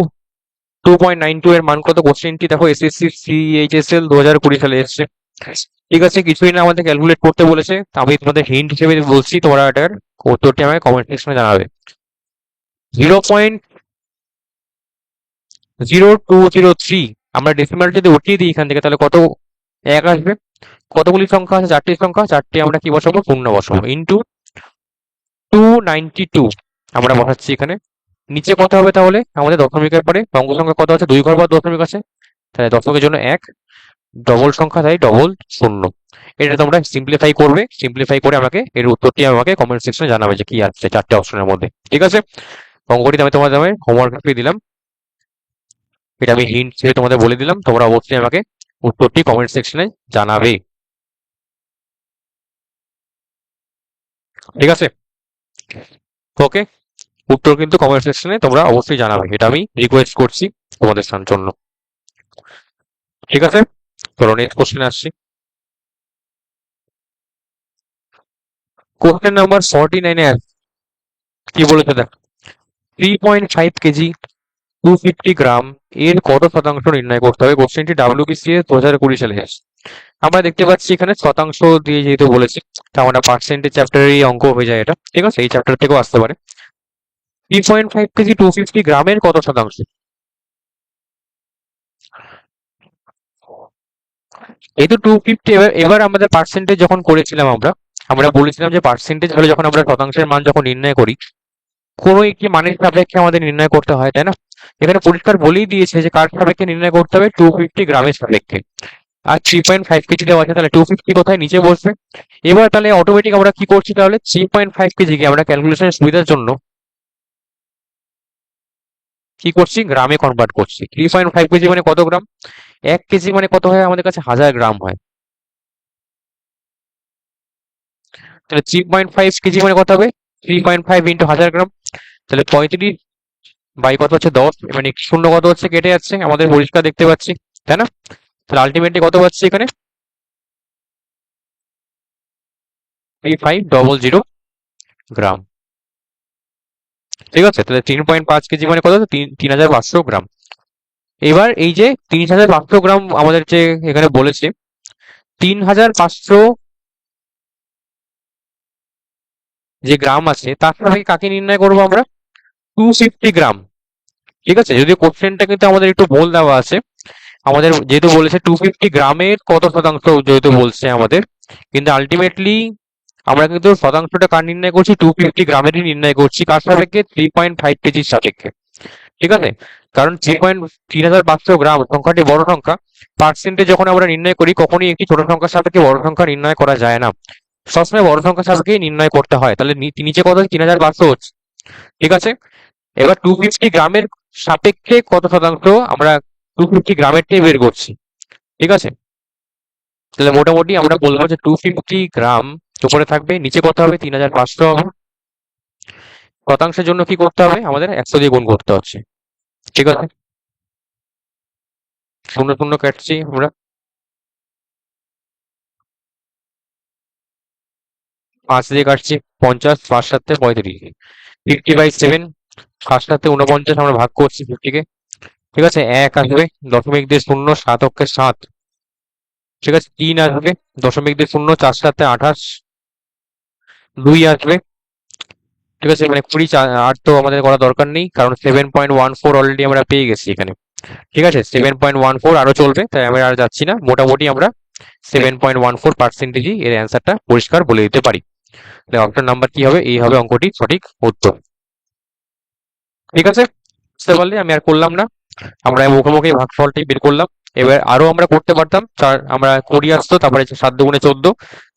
2.92 এর মান কত? কোশ্চেনটি দেখো এসএসসি সিএইচএসএল 2020 সালে এসেছে। ঠিক আছে, কিছুই না, আমাদের ক্যালকুলেট করতে বলেছে। তা আমি তোমাদের হিন্ট হিসেবে বলছি, তোমরা এটার উত্তরটি আমাকে কমেন্ট সেকশনে জানাবে। 0.0203 আমরা ডেসিমাল যদি উঠিয়ে দিই এখান থেকে, তাহলে কত এক আসবে? কতগুলি সংখ্যা আছে, চারটি সংখ্যা, চারটি আমরা কি বসাবো, শূন্য বসাবো। ইন্টু 292 আমরা বসাচ্ছি এখানে। নিচে কত হবে তাহলে, আমাদের দশমিকের পরে অঙ্ক সংখ্যা কত আছে, দুই ঘর পর দশমিক আছে, তাহলে দশমিকের জন্য এক, ডবল সংখ্যা তাই ডবল শূন্য। এটা তোমরা সিম্পলিফাই করবে, সিম্পলিফাই করে আমাকে এর উত্তরটি আমাকে কমেন্ট সেকশনে জানাবে যে কি আসছে চারটে অপশনের মধ্যে। ঠিক আছে, অঙ্কটি আমি তোমাদের হোমওয়ার্ক হিসেবে দিলাম, এটা আমি হিন্ট হিসেবে তোমাদের বলে দিলাম। তোমরা অবশ্যই আমাকে উত্তরটি কমেন্ট সেকশনে জানাবে। ঠিক আছে, ওকে, উত্তর কিন্তু কমেন্ট সেকশনে তোমরা অবশ্যই জানাবে, এটা আমি রিকোয়েস্ট করছি তোমাদের জন্য। ঠিক আছে, চলো নেক্সট কোশ্চেন আসছি। কোশ্চেন নাম্বার 49-এ কি বলেছে দেখ। 3.5 কেজি, 250 গ্রাম এর কত শতাংশ নির্ণয় করতে হবে? কোশ্চেনটি WBCS 2020 সালে এসেছে। আমরা দেখতে পাচ্ছি এখানে শতাংশ দিয়ে যেহেতু বলেছে, তা আমরা পার্সেন্টেজ চ্যাপ্টারেরই অঙ্ক হয়ে যায় এটা। ঠিক আছে, এই চ্যাপ্টার থেকেও আসতে পারে। 3.5 কেজি 250 গ্রামের কত শতাংশ? এই তো 250, এবার এবার আমাদের পার্সেন্টেজ যখন করেছিলাম আমরা, আমরা বলেছিলাম যে পার্সেন্টেজ হলে যখন আমরা শতাংশের মান যখন নির্ণয় করি, কোনো একটি মানের সাপেক্ষে আমাদের নির্ণয় করতে হয়, তাই না? এখানে পরিষ্কার বলেই দিয়েছে যে কার সাপেক্ষে নির্ণয় করতে হবে, 250 গ্রামের সাপেক্ষে। আর 3.5 কেজি দেওয়া আছে, তাহলে 250 কোথায়, নিচে বসবে। এবার তাহলে অটোমেটিক আমরা কি করছি, তাহলে 3.5 কেজিকে আমরা ক্যালকুলেশনের সুবিধার জন্য কি করছি, গ্রামে কনভার্ট করছি। 3.5 কেজি মানে কত গ্রাম, 1 কেজি মানে কত হয় আমাদের কাছে, 1000 গ্রাম হয়। তাহলে 3.5 কেজি মানে কত হবে, 3.5 ইন্টু 1000 গ্রাম, তাহলে 35 বাই কত হচ্ছে 10, মানে শূন্য কত হচ্ছে, কেটে যাচ্ছে, আমাদের পরিষ্কার দেখতে পাচ্ছি, তাই না? তাহলে আলটিমেটলি কত পাচ্ছি এখানে, 3500 গ্রাম। ঠিক আছে, তাহলে 3.5 কেজি মানে কত, 3500 গ্রাম। এবার এই যে 3500 গ্রাম আমাদের যে এখানে বলেছে, 3500 যে গ্রাম আছে তার সাথে কাকে নির্ণয় করবো আমরা, 250 গ্রাম। ঠিক আছে, যদি কোশ্চেনটা কিন্তু আমাদের একটু ভুল দেওয়া আছে, আমাদের যেহেতু বলেছে 250 গ্রামের কত শতাংশ যেহেতু বলছে আমাদের, কিন্তু আলটিমেটলি আমরা কিন্তু শতাংশটা কার নির্ণয় করছি, 250 গ্রামেরই নির্ণয় করছি, কার সাপেক্ষে, 3.5 কেজির সাপেক্ষে। ঠিক আছে, কারণ 3.3500 গ্রাম সংখ্যাটি বড় সংখ্যা, পার্সেন্টেজ যখন আমরা নির্ণয় করি কখনই একটি ছোট সংখ্যার সাপেক্ষে বড় সংখ্যা নির্ণয় করা যায় না, সবসময় বড় সংখ্যার সাপেক্ষেই নির্ণয় করতে হয়। তাহলে নিচে কত হচ্ছে? 3,500 হচ্ছে। ঠিক আছে, এবার 250 গ্রামের সাপেক্ষে কত শতাংশ আমরা 250 গ্রামেরটাই বের করছি। ঠিক আছে, তাহলে মোটামুটি আমরা বলবো যে 250 গ্রাম উপরে থাকবে, নিচে কত হবে? 3,500 হবে। শতাংশের জন্য কি করতে হবে? আমাদের 100 দিয়ে গুণ করতে হচ্ছে। ঠিক আছে, শূন্য শূন্য কাটছি আমরা। 5 দিয়ে কাটছি 50, 5 সাথে 35, 50/7, 5 সাথে 49, আমরা ভাগ করছি 50 কে। ঠিক আছে, 1 আসবে, দশমিক দিয়ে শূন্য, 7 অক্ষে 7। ঠিক আছে, 3 আসবে, দশমিক দিয়ে শূন্য, 4 সাথে 28, 2 আসবে। ঠিক আছে, মানে 20, 8 তো আমাদের করা দরকার নেই, কারণ 7.14 অলরেডি আমরা পেয়ে গেছি এখানে। ঠিক আছে, 7.14 আরো চলবে, তাই আমি আর যাচ্ছি না। মোটামুটি আমরা 7.14% এর অ্যান্সারটা পরিষ্কার বলে দিতে পারি। অপশন নাম্বার কি হবে? এই হবে অঙ্কটি সঠিক উত্তর। ঠিক আছে, বুঝতে পারলে? আমি আর করলাম না, আমরা মুখোমুখি ভাগফলটি বের করলাম। এবার আরো আমরা করতে পারতাম, আমরা 20 আসতো, তারপরে 7 দুগুণে 14,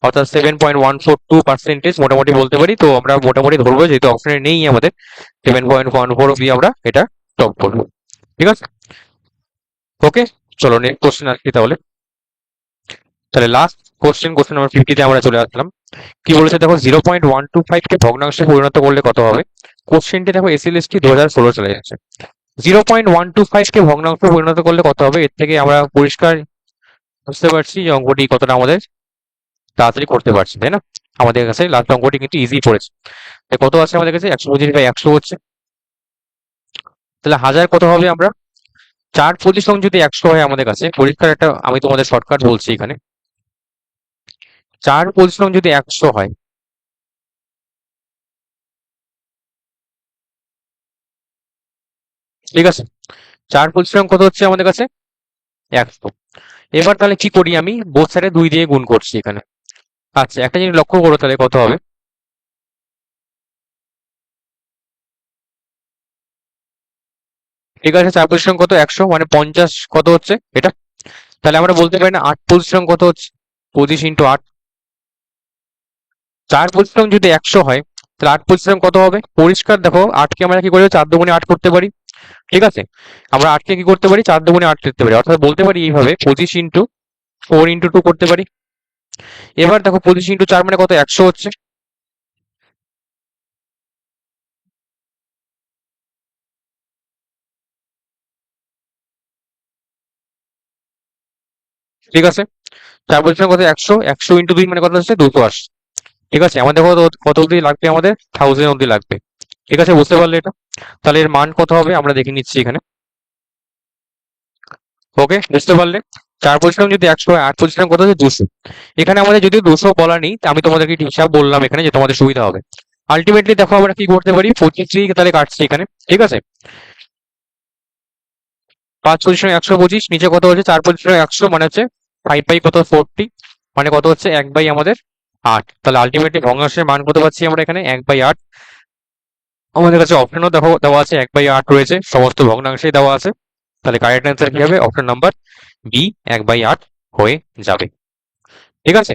অর্থাৎ 7.142% মোটামুটি বলতে পারি। তো আমরা মোটামুটি ধরবো, যেহেতু অপশনে নেই আমাদের, 7.14 অব্দি আমরা এটা টপ করবো। ঠিক আছে, ওকে, চলো নেক্সট কোশ্চেন আসছি তাহলে। তাহলে লাস্ট কোশ্চেন নাম্বার 50-তে আমরা চলে আসলাম। কি বলেছে দেখো, 0.125 কে ভগ্নাংশে পরিণত করলে কত হবে? কোশ্চেনটি দেখো SLST 2016 চলে যাচ্ছে। 0.125 কে ভগ্নাংশে পরিণত করলে কত হবে? এর থেকে আমরা পরিষ্কার বুঝতে পারছি যে অঙ্কটি কতটা আমাদের তাড়াতাড়ি করতে পারছি, তাই না? আমাদের কাছে লাস্ট অঙ্কটি কিন্তু ইজি পড়েছে। কত আছে আমাদের কাছে? 125/100 হচ্ছে। তাহলে 1000 কত হবে? আমরা 4 পজিশন যদি 100 হয় আমাদের কাছে, পরিষ্কার একটা আমি তোমাদের শর্টকাট বলছি এখানে, 4 পজিশন যদি 100 হয়, ঠিক আছে, 4 পজিশন কত হচ্ছে আমাদের কাছে? 100। এবার তাহলে কি করি, আমি বোথ সাইডে 2 দিয়ে গুণ করছি এখানে। আচ্ছা, একটা জিনিস লক্ষ্য করো, তাহলে কত হবে? ঠিক আছে, 4 পজিশন কত? 100, মানে 50 কত হচ্ছে এটা? তাহলে আমরা বলতে পারি না 8 পজিশন কত হচ্ছে? 25 × 8। 4 পজিশন যদি 100 হয়, তাহলে 8 পজিশন কত হবে? পরিষ্কার দেখো, 8কে আমরা কি করে 4 দুগুণে 8 করতে পারি। ঠিক আছে, আমরা 8কে কি করতে পারি? 4 দুগুণে 8 করতে পারি, অর্থাৎ বলতে পারি এইভাবে 25 × 4 × 2 করতে পারি। এবার দেখো 25 × 4 মানে কত? 100 হচ্ছে। ঠিক আছে, 4 পজিশন কত? 100, 100 × 2 মানে কত হচ্ছে? 280। ঠিক আছে, আমাদের কত কত অবধি লাগবে? আমাদের 1000 অবধি লাগবে। ঠিক আছে, বুঝতে পারলে এটা? তাহলে এর মান কত হবে আমরা দেখে নিচ্ছি এখানে। ওকে, বুঝতে পারলে? 4 পজিশন যদি 100 হয়, 8 পজিশন কত হচ্ছে? 200। এখানে আমাদের যদি 200 বলা নেই, তা আমি তোমাদেরকে একটি হিসাব বললাম এখানে, যে তোমাদের সুবিধা হবে। আলটিমেটলি দেখো আমরা কি করতে পারি, 25 তাহলে কাটছি এখানে। ঠিক আছে, 5 পজিশন 125, নিচে কত হচ্ছে? 4 পজিশন 100, মানে হচ্ছে 5 বাই কত? 40, মানে কত হচ্ছে? 1/8। তাহলে আলটিমেটলি ভগ্নাংশের মান কত পাচ্ছি আমরা এখানে? 1/8। আমাদের কাছে অপশনও দেখো দেওয়া আছে, 1/8 রয়েছে, সমস্ত ভগ্নাংশেই দেওয়া আছে। তাহলে কারেক্ট অ্যান্সার কি হবে? অপশন নাম্বার বি, 1/8 হয়ে যাবে। ঠিক আছে,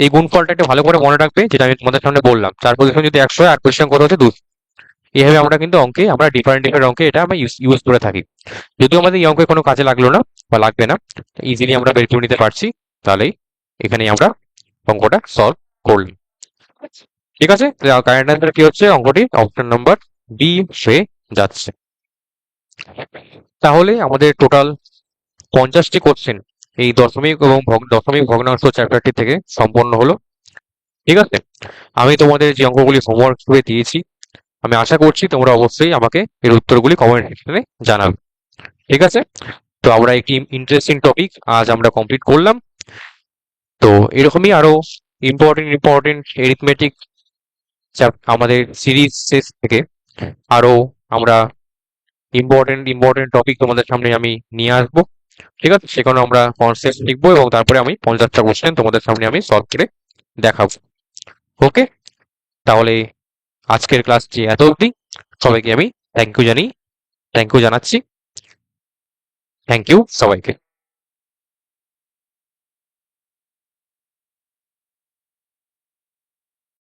এই গুণফলটা একটু ভালো করে মনে রাখবে, যেটা আমি তোমাদের সামনে বললাম। 4 পজিশন যদি 100 হয়, 8 পজিশন কত হচ্ছে? 200। এইভাবে আমরা কিন্তু অঙ্কে, আমরা ডিফারেন্ট ডিফারেন্ট অঙ্কে এটা আমরা ইউজ করে থাকি। যদিও আমাদের এই অঙ্কে কোনো কাজে লাগলো না বা লাগবে না, ইজিলি আমরা বের করে নিতে পারছি। তাহলেই এখানেই আমরা অঙ্কটা সলভ করলাম। ঠিক আছে, কারেন্ট অ্যান্সার কি হচ্ছে? অঙ্কটি অপশন নাম্বার বি হয়ে যাচ্ছে। তাহলে আমাদের টোটাল 50টি কোশ্চেন এই দশমিক এবং দশমিক ভগ্নাংশ চ্যাপ্টারটি থেকে সম্পন্ন হলো। ঠিক আছে, আমি তোমাদের যে অঙ্কগুলি হোমওয়ার্ক হিসেবে দিয়েছি, আমি আশা করছি তোমরা অবশ্যই আমাকে এর উত্তরগুলি কমেন্ট সেকশনে জানাবে। ঠিক আছে, তো আমরা একটি ইন্টারেস্টিং টপিক আজ আমরা কমপ্লিট করলাম। তো এরকমই আরো ইম্পর্টেন্ট এরিথমেটিক আমাদের সিরিজ শেষ থেকে আরো আমরা ইম্পর্টেন্ট টপিক তোমাদের সামনে আমি নিয়ে আসবো। ঠিক আছে, সেখানে আমরা কনসেপ্ট লিখবো এবং তারপরে আমি 50টা কোশ্চেন তোমাদের সামনে আমি সলভ করে দেখাবো। ওকে, তাহলে আজকের ক্লাসটি এত অবধি। সবাইকে আমি থ্যাংক ইউ জানি। থ্যাংক ইউ জানাচ্ছি। থ্যাংক ইউ সবাইকে।